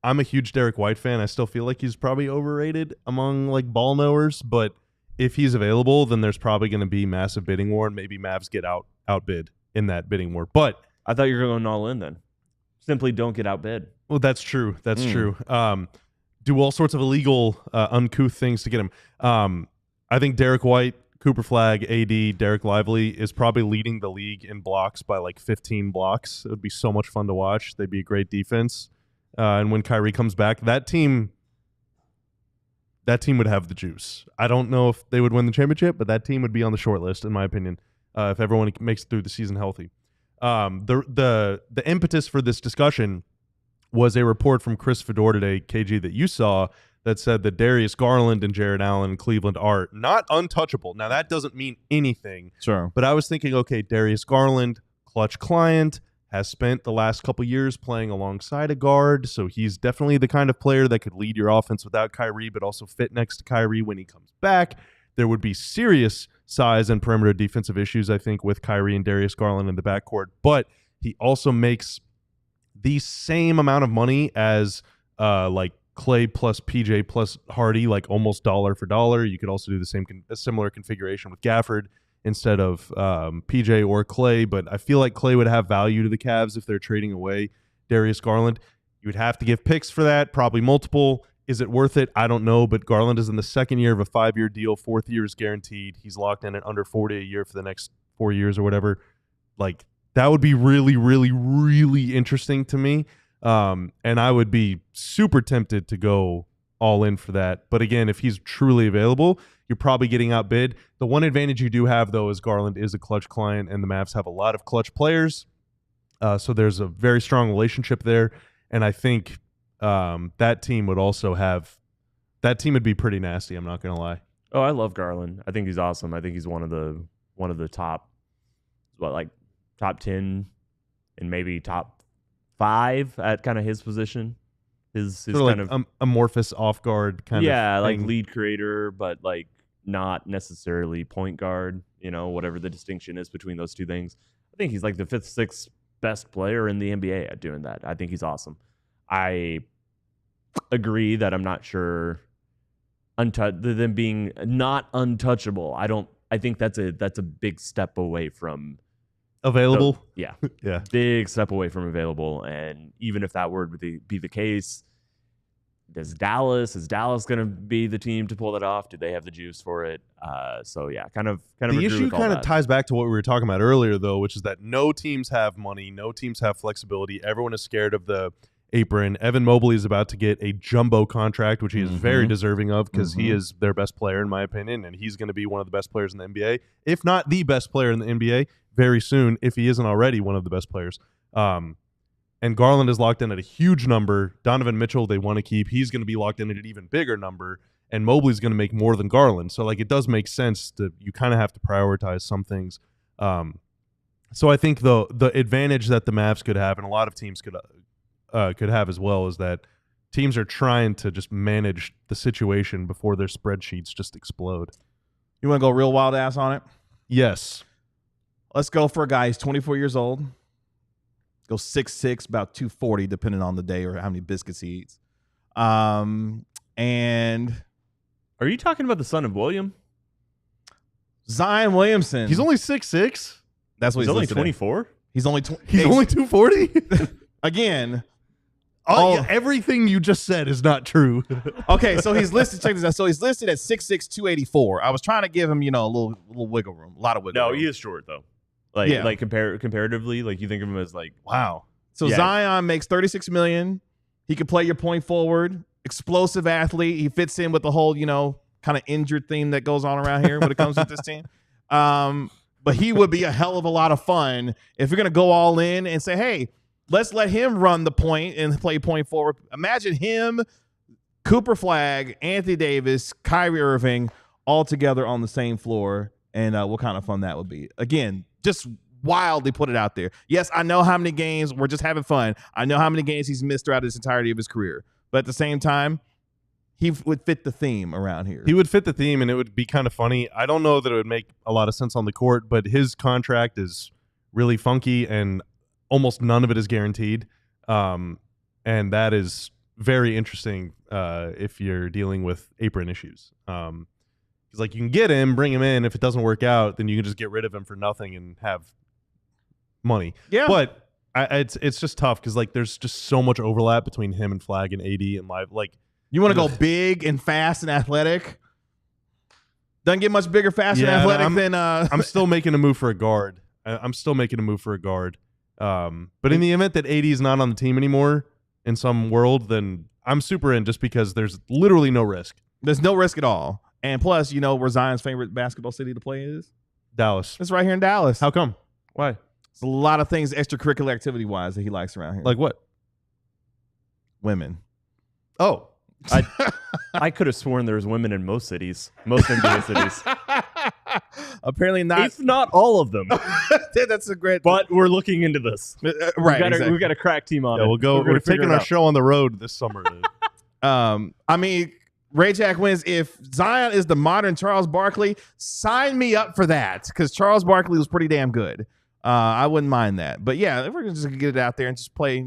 I'm a huge Derek White fan. I still feel like he's probably overrated among like ball knowers, but if he's available, then there's probably going to be massive bidding war, and maybe Mavs get outbid in that bidding war. But I thought you were going all in then. Simply don't get outbid. well, that's true. That's true. Do all sorts of illegal, uncouth things to get him. I think Derek White, Cooper Flagg, AD, Derek Lively is probably leading the league in blocks by like 15 blocks. It would be so much fun to watch. They'd be a great defense. And when Kyrie comes back, that team would have the juice. I don't know if they would win the championship, but that team would be on the short list, in my opinion, if everyone makes it through the season healthy. The impetus for this discussion was a report from Chris Fedor today, KG, that you saw, that said that Darius Garland and Jared Allen in Cleveland are not untouchable. Now, that doesn't mean anything. Sure. But I was thinking, okay, Darius Garland, clutch client, has spent the last couple years playing alongside a guard, so he's definitely the kind of player that could lead your offense without Kyrie, but also fit next to Kyrie when he comes back. There would be serious size and perimeter defensive issues, I think, with Kyrie and Darius Garland in the backcourt, but he also makes the same amount of money as like Clay plus PJ plus Hardy, like almost dollar for dollar. You could also do a similar configuration with Gafford instead of PJ or Clay, but I feel like Clay would have value to the Cavs if they're trading away Darius Garland. You would have to give picks for that, probably multiple. Is it worth it? I don't know, but Garland is in the second year of a 5-year deal. Fourth year is guaranteed. He's locked in at under 40 a year for the next 4 years or whatever. Like, that would be really, really, really interesting to me. And I would be super tempted to go all in for that. But again, if he's truly available, you're probably getting outbid. The one advantage you do have, though, is Garland is a clutch client, and the Mavs have a lot of clutch players. So there's a very strong relationship there. And I think that team would also have – that team would be pretty nasty, I'm not going to lie. Oh, I love Garland. I think he's awesome. I think he's one of the top, top 10 and maybe top 5 at kind of his position. His sort of kind like of amorphous off guard kind of like thing. lead creator, but like not necessarily point guard. Whatever the distinction is between those two things. I think he's like the 5th, 6th best player in the NBA at doing that. I think he's awesome. I agree that I'm not sure them being not untouchable. I think that's a big step away from Available? Yeah. Yeah. Big step away from available. And even if that were to be the case, is Dallas going to be the team to pull that off? Do they have the juice for it? So yeah, kind of. The issue kind of ties back to what we were talking about earlier, though, which is that no teams have money, no teams have flexibility. Everyone is scared of the apron. Evan Mobley is about to get a jumbo contract, which he is very deserving of because he is their best player, in my opinion, and he's going to be one of the best players in the NBA, if not the best player in the NBA, very soon, if he isn't already one of the best players. And Garland is locked in at a huge number. Donovan Mitchell, they want to keep. He's going to be locked in at an even bigger number, and Mobley's going to make more than Garland. So, like, it does make sense that you kind of have to prioritize some things. So I think the advantage that the Mavs could have, and a lot of teams could have as well, is that teams are trying to just manage the situation before their spreadsheets just explode. You want to go real wild ass on it? Yes. Let's go for a guy who's 24 years old. Go 6'6", about 240, depending on the day or how many biscuits he eats. And are you talking about the son of William? Zion Williamson. He's only 6'6". That's what he's only listed 24. at. He's only He's only 240. Again. Yeah, everything you just said is not true. Okay, so he's listed. Check this out. So he's listed at 6'6", 284. I was trying to give him, a little wiggle room, a lot of wiggle room. No, he is short though. Like comparatively, like you think of him as like wow. So yeah. Zion makes $36 million. He could play your point forward, explosive athlete. He fits in with the whole, kind of injured theme that goes on around here when it comes with this team. but he would be a hell of a lot of fun if you're going to go all in and say, hey, let's let him run the point and play point forward. Imagine him, Cooper Flagg, Anthony Davis, Kyrie Irving all together on the same floor, and what kind of fun that would be. Again, just wildly put it out there. Yes, I know how many games we're just having fun. I know how many games he's missed throughout this entirety of his career. But at the same time, he would fit the theme around here. He would fit the theme, and it would be kind of funny. I don't know that it would make a lot of sense on the court, but his contract is really funky, and almost none of it is guaranteed. And that is very interesting if you're dealing with apron issues. Because like you can get him, bring him in. If it doesn't work out, then you can just get rid of him for nothing and have money. Yeah, but it's just tough because like there's just so much overlap between him and Flagg and AD and live. Like you want to go big and fast and athletic. Doesn't get much bigger, faster, and athletic than. I'm still making a move for a guard. I'm still making a move for a guard. But in the event that AD is not on the team anymore in some world, then I'm super in just because there's literally no risk. There's no risk at all. And plus, you know where Zion's favorite basketball city to play is? Dallas. It's right here in Dallas. How come? Why? There's a lot of things extracurricular activity-wise that he likes around here. Like what? Women. Oh. I could have sworn there was women in most cities, most NBA cities. Apparently not. If not all of them. That's a great. But we're looking into this. Right. We've got a crack team on it. We'll go. We're taking our show on the road this summer. I mean, Ray Jack wins. If Zion is the modern Charles Barkley, sign me up for that because Charles Barkley was pretty damn good. I wouldn't mind that. But yeah, if we're just gonna get it out there and just play,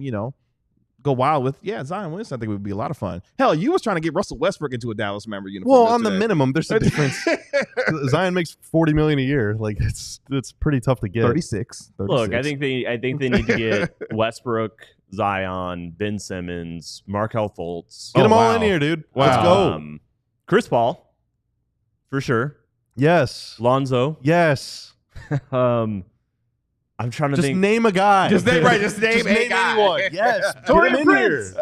go wild with, Zion wins, I think it would be a lot of fun. Hell, you was trying to get Russell Westbrook into a Dallas Maverick uniform. Well, on the minimum, there's a difference. Zion makes $40 million a year. Like it's pretty tough to get. 36. Look, I think they need to get Westbrook, Zion, Ben Simmons, Markelle Fultz. Get them all in here, dude. Wow. Let's go. Chris Paul, for sure. Yes. Lonzo. Yes. I'm trying to just think. name a guy. Just name a guy. Anyone. Yes. Torian Prince.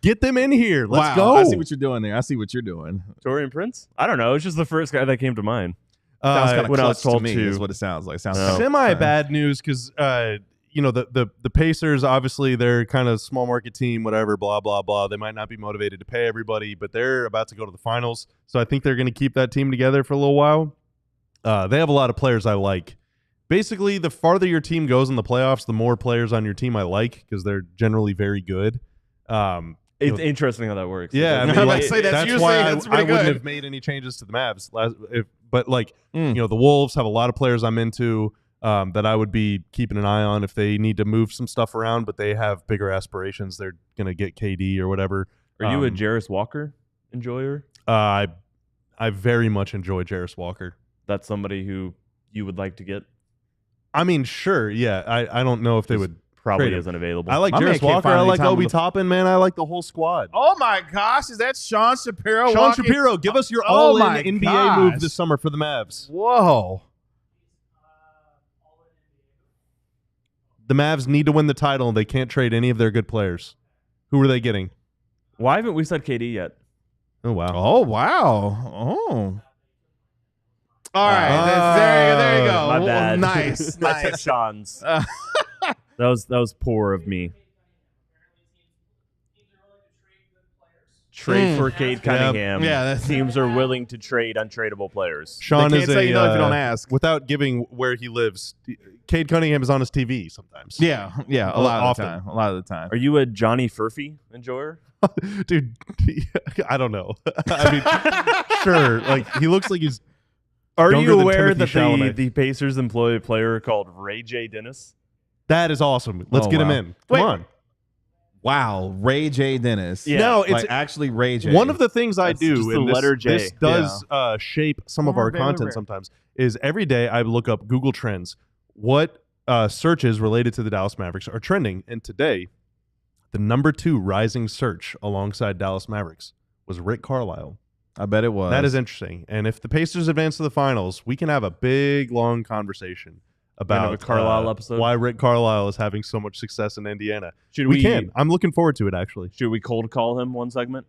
Get them in here. Let's go. I see what you're doing there. I see what you're doing. Torian Prince? I don't know. It's just the first guy that came to mind. Sounds kind of when I was told to me to. is what it sounds like. Semi bad news because the Pacers, obviously they're kind of small market team, whatever, blah blah blah. They might not be motivated to pay everybody, but they're about to go to the finals, so I think they're going to keep that team together for a little while. They have a lot of players I like. Basically, the farther your team goes in the playoffs, the more players on your team I like because they're generally very good. It's interesting how that works. Yeah, I mean, that's why I I wouldn't have made any changes to the Mavs. But the Wolves have a lot of players I'm into that I would be keeping an eye on if they need to move some stuff around, but they have bigger aspirations. They're going to get KD or whatever. Are you a Jarris Walker enjoyer? I very much enjoy Jarris Walker. That's somebody who you would like to get? I mean, sure, yeah. I don't know if they would. Probably isn't available. I like Jarris Walker. I like Obi Toppin, man. I like the whole squad. Oh my gosh, is that Sean Shapiro? Sean Shapiro, give us your all-in NBA move this summer for the Mavs. Whoa. The Mavs need to win the title, and they can't trade any of their good players. Who are they getting? Why haven't we said KD yet? Oh, wow. Oh, wow. Oh. All right. There you go. My bad. Nice. I took Sean's. That was poor of me. Trade for Cade Cunningham. Yeah, teams are willing to trade untradeable players. Sean they is can't say if you don't ask. Without giving where he lives, Cade Cunningham is on his TV sometimes. Yeah, a lot often. of the time. A lot of the time. Are you a Johnny Furphy enjoyer? Dude, I don't know. I mean, sure. Like he looks like he's. Are younger you than aware Timothy that Chalamet. the Pacers employ a player called Ray J. Dennis? That is awesome. Let's get him in. Come on. Wow, Ray J. Dennis. Yeah. No, it's actually Ray J. One of the things I That's do, just the and letter J. this does shape some of our content sometimes, is every day I look up Google Trends. What searches related to the Dallas Mavericks are trending? And today, the number 2 rising search alongside Dallas Mavericks was Rick Carlisle. I bet it was. That is interesting. And if the Pacers advance to the finals, we can have a big, long conversation about a Carlisle episode? why Rick Carlisle is having so much success in Indiana. Should we can. I'm looking forward to it, actually. Should we cold call him one segment?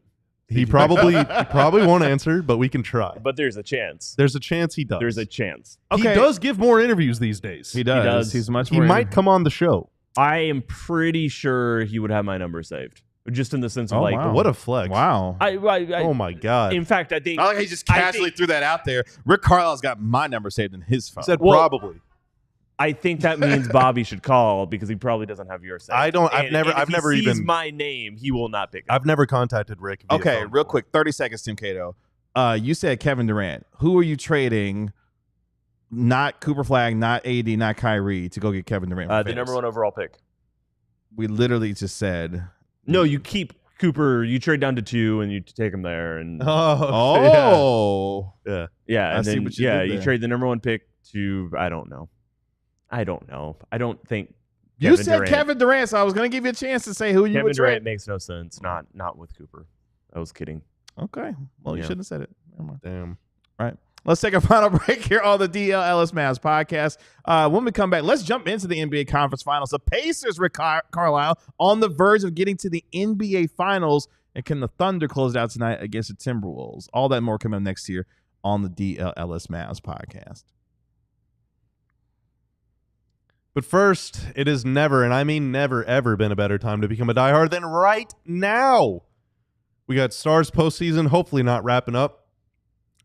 He probably won't answer, but we can try. But there's a chance. There's a chance he does. There's a chance. He does give more interviews these days. He does. does. He's much He more. might come on the show. I am pretty sure he would have my number saved. Just in the sense of Oh, like, wow. What a flex. Wow. Oh my God. In fact, I think I like how he just I casually think- threw that out there. Rick Carlisle's got my number saved in his phone. He said Well, probably. I think that means Bobby should call because he probably doesn't have yours saved. I don't. I've And never. if I've he never sees even. my name. He will not pick it. I've never contacted Rick. via Okay, phone real before. quick, 30 seconds, Tim Cato. You said Kevin Durant. Who are you trading? Not Cooper Flagg, not AD, not Kyrie to go get Kevin Durant. for The number Phoenix? 1 overall pick. We literally just said. No, you keep Cooper. You trade down to 2 and you take him there. And Oh, yeah. yeah, I and see then what you did you there. trade the number 1 pick to I don't know. I don't think you Kevin said Durant. Kevin Durant, so I was going to give you a chance to say who you Kevin would Durant trade. makes no sense. Not with Cooper. I was kidding. Okay, well, you Yeah. shouldn't have said it. Never mind. Damn. Let's take a final break here on the DLLS Mavs podcast. When we come back, let's jump into the NBA Conference Finals. The Pacers, Rick Carlisle, on the verge of getting to the NBA Finals. And can the Thunder close it out tonight against the Timberwolves? All that and more coming up next year on the DLLS Mavs podcast. But first, it has never, and I mean never, ever been a better time to become a diehard than right now. We got Stars postseason, hopefully not wrapping up.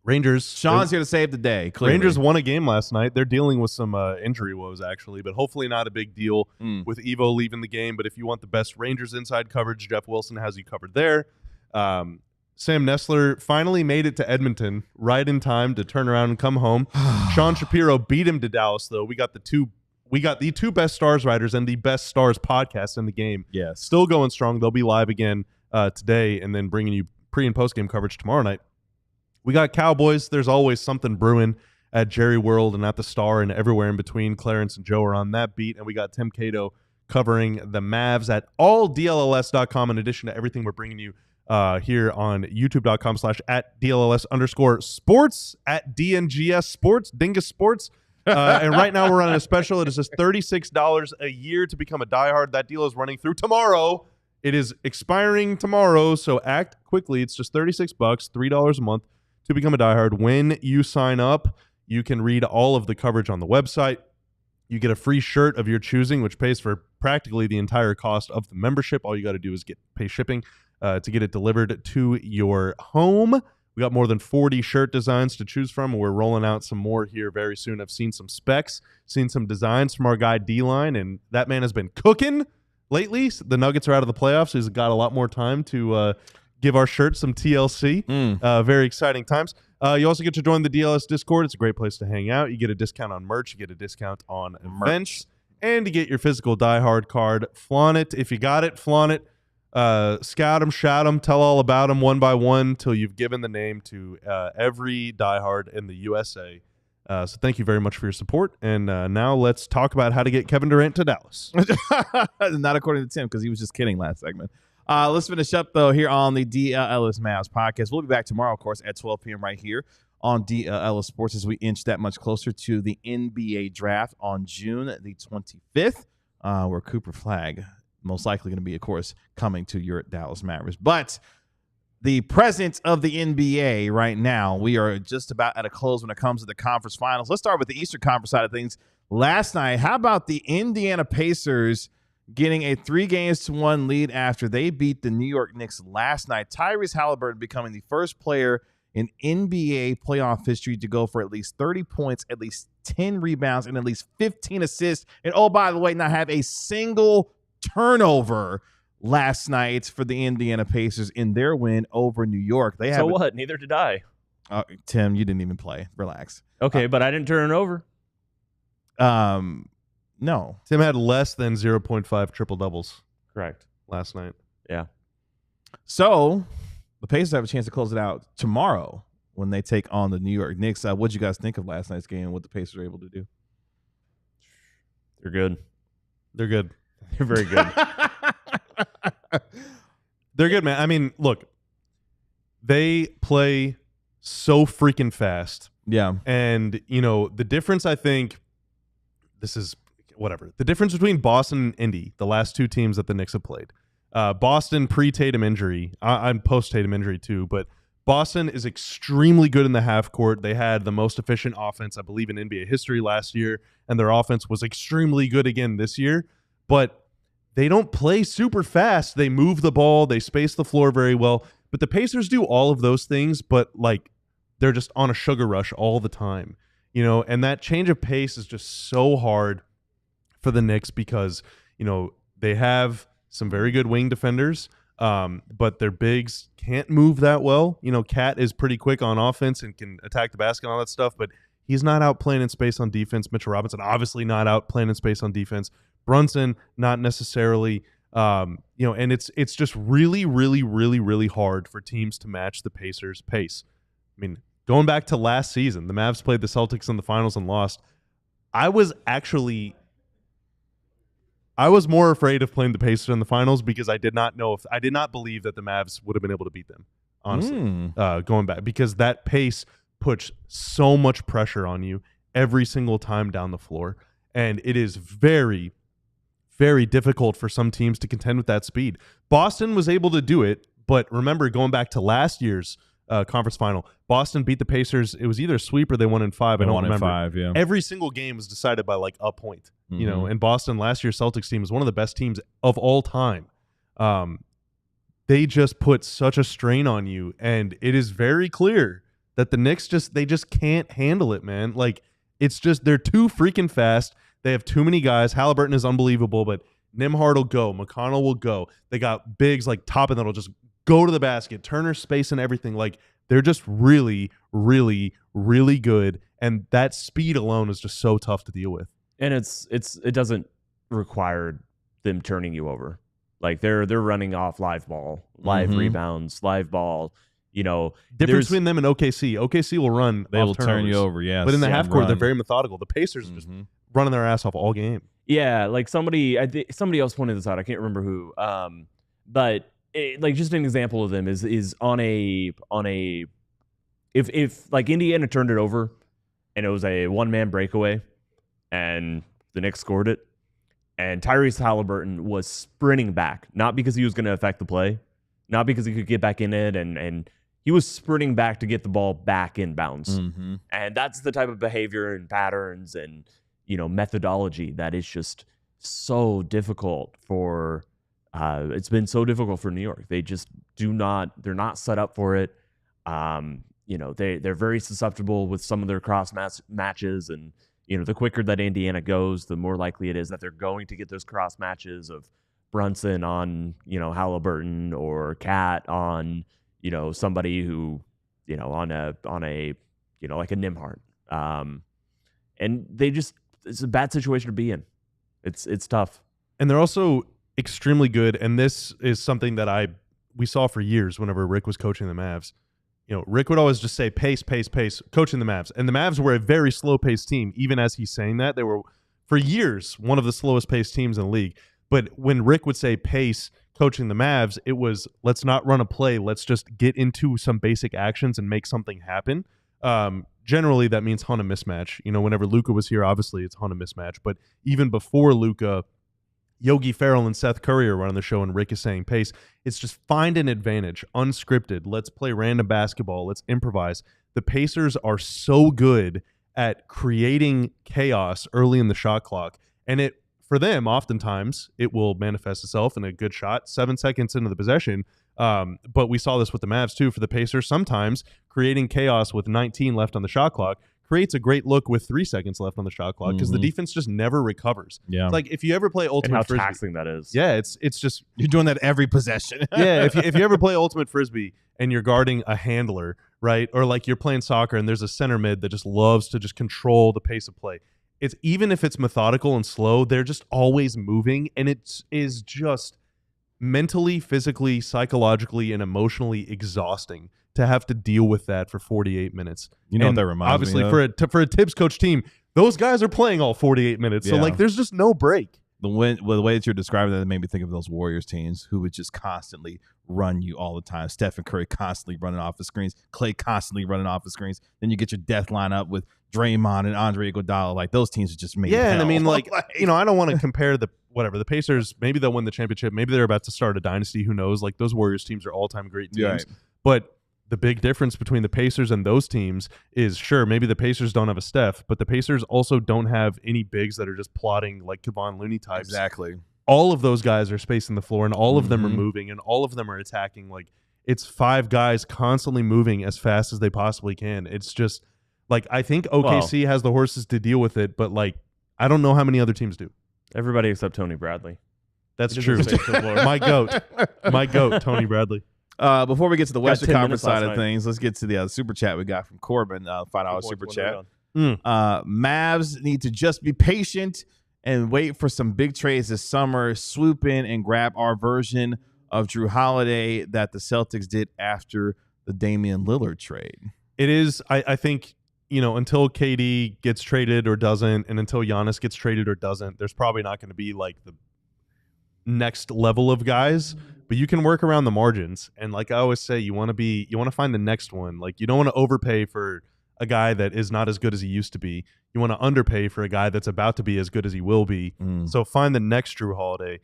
Rangers. Sean's here to save the day. Clearly. Rangers won a game last night. They're dealing with some injury woes, actually, but hopefully not a big deal with Evo leaving the game. But if you want the best Rangers inside coverage, Jeff Wilson has you covered there. Sam Nessler finally made it to Edmonton right in time to turn around and come home. Sean Shapiro beat him to Dallas, though. We got the two best Stars writers and the best Stars podcast in the game. Yes. Still going strong. They'll be live again today and then bringing you pre- and post-game coverage tomorrow night. We got Cowboys. There's always something brewing at Jerry World and at the Star and everywhere in between. Clarence and Joe are on that beat. And we got Tim Cato covering the Mavs at alldlls.com in addition to everything we're bringing you here on youtube.com/@DLLS_sports, at DNGS Sports, Dingus Sports. And right now we're running a special. It is just $36 a year to become a diehard. That deal is running through tomorrow. It is expiring tomorrow, so act quickly. It's just $36, $3 a month to become a diehard. When you sign up, you can read all of the coverage on the website. You get a free shirt of your choosing, which pays for practically the entire cost of the membership. All you got to do is pay shipping to get it delivered to your home. We got more than 40 shirt designs to choose from. We're rolling out some more here very soon. I've seen some specs, seen some designs from our guy D-Line, and that man has been cooking lately. The Nuggets are out of the playoffs, so he's got a lot more time to give our shirt some TLC. Very exciting times. You also get to join the DLS Discord. It's a great place to hang out. You get a discount on merch. You get a discount on events. And to get your physical diehard card, flaunt it. If you got it, flaunt it. Scout them, shout them, tell all about them one by one till you've given the name to every diehard in the USA. So thank you very much for your support. And now let's talk about how to get Kevin Durant to Dallas. Not according to Tim, because he was just kidding last segment. Let's finish up, though, here on the DLLS Mavs podcast. We'll be back tomorrow, of course, at 12 p.m. right here on DLLS Sports as we inch that much closer to the NBA draft on June the 25th, where Cooper Flagg most likely going to be, of course, coming to your Dallas Mavericks. But the presence of the NBA right now, we are just about at a close when it comes to the conference finals. Let's start with the Eastern Conference side of things. Last night, how about the Indiana Pacers getting a 3-1 lead after they beat the New York Knicks last night? Tyrese Halliburton becoming the first player in NBA playoff history to go for at least 30 points, at least 10 rebounds, and at least 15 assists. And oh, by the way, not have a single turnover last night for the Indiana Pacers in their win over New York. They So what? Neither did I. Tim, you didn't even play. Relax. Okay, but I didn't turn it over. No. Tim had less than 0.5 triple doubles Correct. last night. Yeah. So the Pacers have a chance to close it out tomorrow when they take on the New York Knicks. What did you guys think of last night's game and what the Pacers were able to do? They're good. They're good. They're very good. They're good, man. I mean, look, they play so freaking fast. Yeah. And, you know, the difference, I think, this is whatever. The difference between Boston and Indy, the last two teams that the Knicks have played, Boston pre-Tatum injury. I'm post-Tatum injury too, but Boston is extremely good in the half court. They had the most efficient offense, I believe, in NBA history last year, and their offense was extremely good again this year. But they don't play super fast. They move the ball. They space the floor very well. But the Pacers do all of those things, but like they're just on a sugar rush all the time, you know. And that change of pace is just so hard for the Knicks because, you know, they have some very good wing defenders. But their bigs can't move that well. You know, Cat is pretty quick on offense and can attack the basket and all that stuff, but he's not out playing in space on defense. Mitchell Robinson obviously not out playing in space on defense. Brunson not necessarily. You know, and it's just really, really, really, really hard for teams to match the Pacers' pace. I mean, going back to last season, the Mavs played the Celtics in the finals and lost. I was more afraid of playing the Pacers in the finals because I did not believe that the Mavs would have been able to beat them, honestly, going back, because that pace puts so much pressure on you every single time down the floor. And it is very, very difficult for some teams to contend with that speed. Boston was able to do it, but remember, going back to last year's conference final, Boston beat the Pacers. It was either a sweep or they won in 5. I don't remember. 5, yeah. Every single game was decided by like a point, you know, and Boston last year's Celtics team is one of the best teams of all time. They just put such a strain on you, and it is very clear that the Knicks just can't handle it, man. Like, it's just, they're too freaking fast. They have too many guys. Halliburton is unbelievable, but Nembhard will go. McConnell will go. They got bigs like Toppin that'll just go to the basket. Turner space and everything. Like, they're just really, really, really good, and that speed alone is just so tough to deal with. And it doesn't require them turning you over. Like, they're running off live ball, live rebounds, live ball. You know, difference between them and OKC. OKC will run. They will turn you over, yeah. But in the half court, they're very methodical. The Pacers are just running their ass off all game. Yeah, like somebody else pointed this out. I can't remember who. But like, just an example of them is on a if like Indiana turned it over and it was a one-man breakaway and the Knicks scored it, and Tyrese Halliburton was sprinting back, not because he was going to affect the play, not because he could get back in it, and he was sprinting back to get the ball back in bounds. And that's the type of behavior and patterns and, you know, methodology that is just so difficult for it's been so difficult for New York. They just they're not set up for it. You know, they're very susceptible with some of their cross matches, and, you know, the quicker that Indiana goes, the more likely it is that they're going to get those cross matches of Brunson on, you know, Halliburton, or Cat on, you know, somebody who, you know, on a you know, like a Nembhard. And it's a bad situation to be in. It's tough. And they're also extremely good, and this is something that we saw for years whenever Rick was coaching the Mavs. You know, Rick would always just say pace, pace, pace, coaching the Mavs. And the Mavs were a very slow-paced team. Even as he's saying that, they were, for years, one of the slowest-paced teams in the league. But when Rick would say pace, coaching the Mavs, it was, let's not run a play. Let's just get into some basic actions and make something happen. Generally, that means hunt a mismatch. You know, whenever Luka was here, obviously it's hunt a mismatch. But even before Luka, Yogi Ferrell and Seth Curry are running the show, and Rick is saying pace. It's just find an advantage, unscripted. Let's play random basketball. Let's improvise. The Pacers are so good at creating chaos early in the shot clock, and for them, oftentimes, it will manifest itself in a good shot 7 seconds into the possession. But we saw this with the Mavs, too. For the Pacers, sometimes creating chaos with 19 left on the shot clock creates a great look with 3 seconds left on the shot clock, because the defense just never recovers. Yeah. It's like, if you ever play Ultimate Frisbee. And how taxing that is. Yeah, it's just. You're doing that every possession. Yeah, if you ever play Ultimate Frisbee and you're guarding a handler, right? Or like you're playing soccer and there's a center mid that just loves to just control the pace of play. It's, even if it's methodical and slow, they're just always moving, and it is just mentally, physically, psychologically, and emotionally exhausting to have to deal with that for 48 minutes. You know what that reminds obviously, me of? Obviously, for a Tibbs coach team, those guys are playing all 48 minutes. So, like, there's just no break. The way that you're describing that made me think of those Warriors teams who would just constantly run you all the time. Stephen Curry constantly running off the screens. Clay constantly running off the screens. Then you get your death lineup with Draymond and Andre Iguodala. Like, those teams are just made. Yeah, and I mean, like, you know, I don't want to compare whatever. The Pacers, maybe they'll win the championship. Maybe they're about to start a dynasty. Who knows? Like, those Warriors teams are all-time great teams. Right. But the big difference between the Pacers and those teams is, sure, maybe the Pacers don't have a Steph, but the Pacers also don't have any bigs that are just plotting like Kevon Looney types. Exactly. All of those guys are spacing the floor, and all of them are Mhm. moving, and all of them are attacking. Like, it's 5 guys constantly moving as fast as they possibly can. It's just, like, I think OKC has the horses to deal with it, but, like, I don't know how many other teams do. Everybody except Tony Bradley. That's He true. doesn't space the floor. My goat, Tony Bradley. Before we get to the Western 10 Conference minutes last side of night. things, let's get to the super chat we got from Corbin. $5 super chat. Mm. Mavs need to just be patient and wait for some big trades this summer. Swoop in and grab our version of Drew Holiday that the Celtics did after the Damian Lillard trade. It is, I think, you know, until KD gets traded or doesn't, and until Giannis gets traded or doesn't, there's probably not going to be like the next level of guys, but you can work around the margins. And like I always say, you want to find the next one. Like, you don't want to overpay for a guy that is not as good as he used to be. You want to underpay for a guy that's about to be as good as he will be. So find the next Drew Holiday.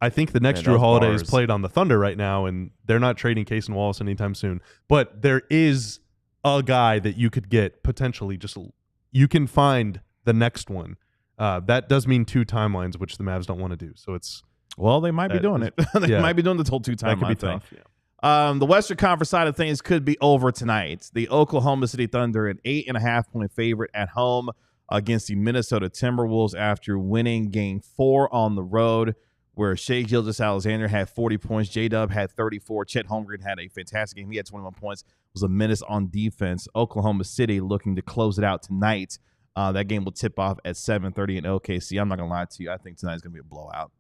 I think the next Drew Holiday is played on the Thunder right now, and they're not trading Case and Wallace anytime soon. But there is a guy that you could get potentially. Just, you can find the next one. That does mean 2 timelines, which the Mavs don't want to do. So it's, well, they might be doing it. They might be doing the whole 2 that could be timeline thing. tough. Yeah. The Western Conference side of things could be over tonight. The Oklahoma City Thunder, an 8.5-point favorite at home against the Minnesota Timberwolves after winning Game 4 on the road, where Shai Gilgeous-Alexander had 40 points, J-Dub had 34, Chet Holmgren had a fantastic game. He had 21 points, was a menace on defense. Oklahoma City looking to close it out tonight. That game will tip off at 7:30 in OKC. I'm not going to lie to you. I think tonight's going to be a blowout.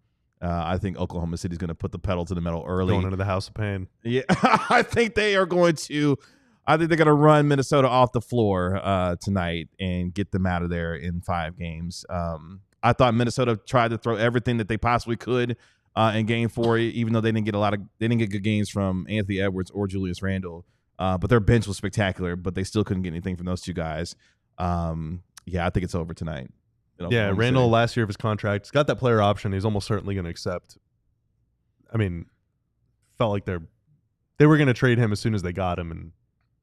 I think Oklahoma City's going to put the pedal to the metal early. Going into the House of Pain. Yeah, I think they are going to. I think they're going to run Minnesota off the floor tonight and get them out of there in 5 games. I thought Minnesota tried to throw everything that they possibly could in Game 4, even though they didn't get good games from Anthony Edwards or Julius Randle. But their bench was spectacular, but they still couldn't get anything from those 2 guys. Yeah, I think it's over tonight. Yeah, Randall, last year of his contract, he's got that player option. He's almost certainly going to accept. I mean, felt like they were going to trade him as soon as they got him, and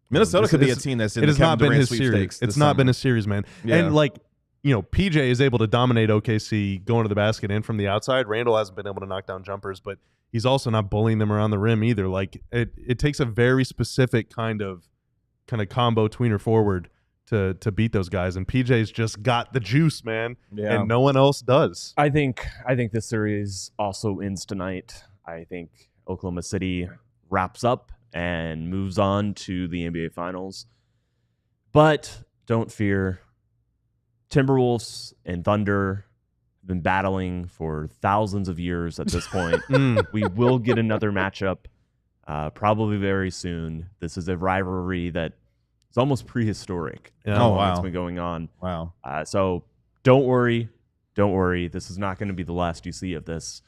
Minnesota could be a team that's in it the has not Kevin been Durant his series. sweepstakes It's this not been summer. a series, man. Yeah. And like, you know, PJ is able to dominate OKC going to the basket and from the outside. Randall hasn't been able to knock down jumpers, but he's also not bullying them around the rim either. Like, it takes a very specific kind of combo tweener forward to beat those guys, and PJ's just got the juice, man. Yeah. And no one else does. I think this series also ends tonight. I think Oklahoma City wraps up and moves on to the NBA Finals. But don't fear. Timberwolves and Thunder have been battling for thousands of years at this point. We will get another matchup probably very soon. This is a rivalry that is almost prehistoric. Yeah. How Oh, long wow. It's been going on. Wow. So don't worry. Don't worry. This is not going to be the last you see of this,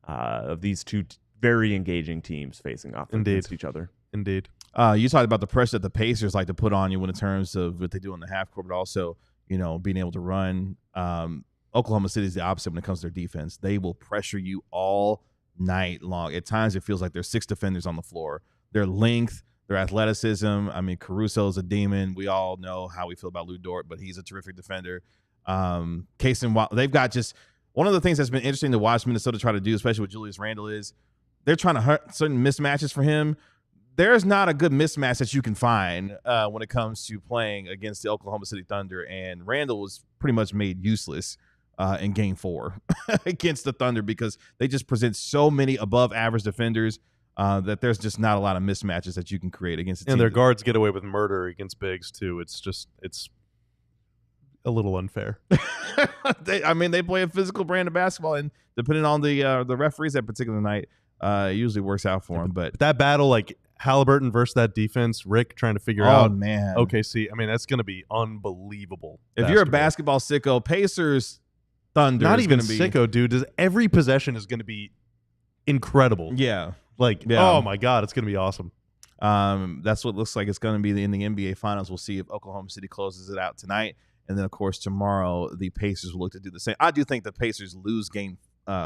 of these 2 very engaging teams facing off against each other. Indeed. You talked about the pressure that the Pacers like to put on you in terms of what they do in the half court, but also, you know, being able to run. Oklahoma City is the opposite when it comes to their defense. They will pressure you all night long. At times, it feels like there's 6 defenders on the floor. Their length, their athleticism. I mean, Caruso's a demon. We all know how we feel about Lou Dort, but he's a terrific defender. Case and they've got just one of the things that's been interesting to watch Minnesota try to do, especially with Julius Randle, is they're trying to hunt certain mismatches for him. There's not a good mismatch that you can find when it comes to playing against the Oklahoma City Thunder, and Randle was pretty much made useless in Game 4 against the Thunder because they just present so many above-average defenders that there's just not a lot of mismatches that you can create against a team. And their guards get away with murder against bigs too. It's a little unfair. They play a physical brand of basketball, and depending on the referees that particular night, it usually works out for them. But that battle, like Halliburton versus that defense, Rick trying to figure oh out man, OKC. I mean, that's going to be unbelievable. If you're a basketball sicko, Pacers Thunder not is even gonna be sicko, dude. Every possession is going to be incredible. Yeah. Like, Yeah. oh my god, it's going to be awesome. That's what it looks like it's going to be in the NBA Finals. We'll see if Oklahoma City closes it out tonight. And then, of course, tomorrow, the Pacers will look to do the same. I do think the Pacers lose game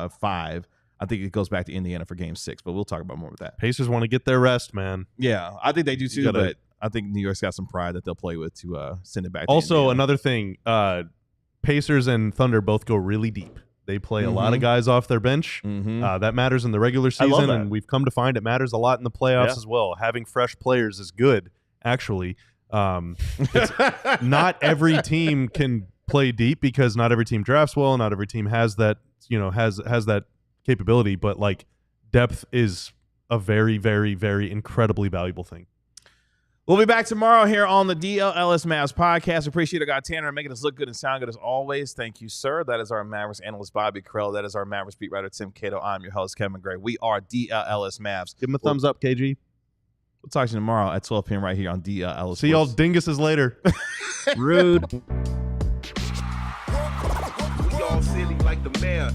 5. I think it goes back to Indiana for game 6, but we'll talk about more of that. Pacers want to get their rest, man. Yeah, I think they do too, gotta- but I think New York's got some pride that they'll play with to send it back to Also, Indiana. another thing, Pacers and Thunder both go really deep. They play a lot of guys off their bench. That matters in the regular I love season, that. and we've come to find it matters a lot in the playoffs Yeah. as well. Having fresh players is good, actually. Not every team can play deep because not every team drafts well. Not every team has that, has that capability. But like depth is a very, very, very incredibly valuable thing. We'll be back tomorrow here on the DLLS Mavs podcast. Appreciate our guy Tanner making us look good and sound good as always. Thank you, sir. That is our Mavericks analyst Bobby Krell. That is our Mavericks beat writer Tim Cato. I'm your host Kevin Gray. We are DLLS Mavs. Give them a thumbs up, KG. We'll talk to you tomorrow at 12 p.m. right here on DLLS. See y'all Sports. dinguses later. Rude. We all silly like the mayor.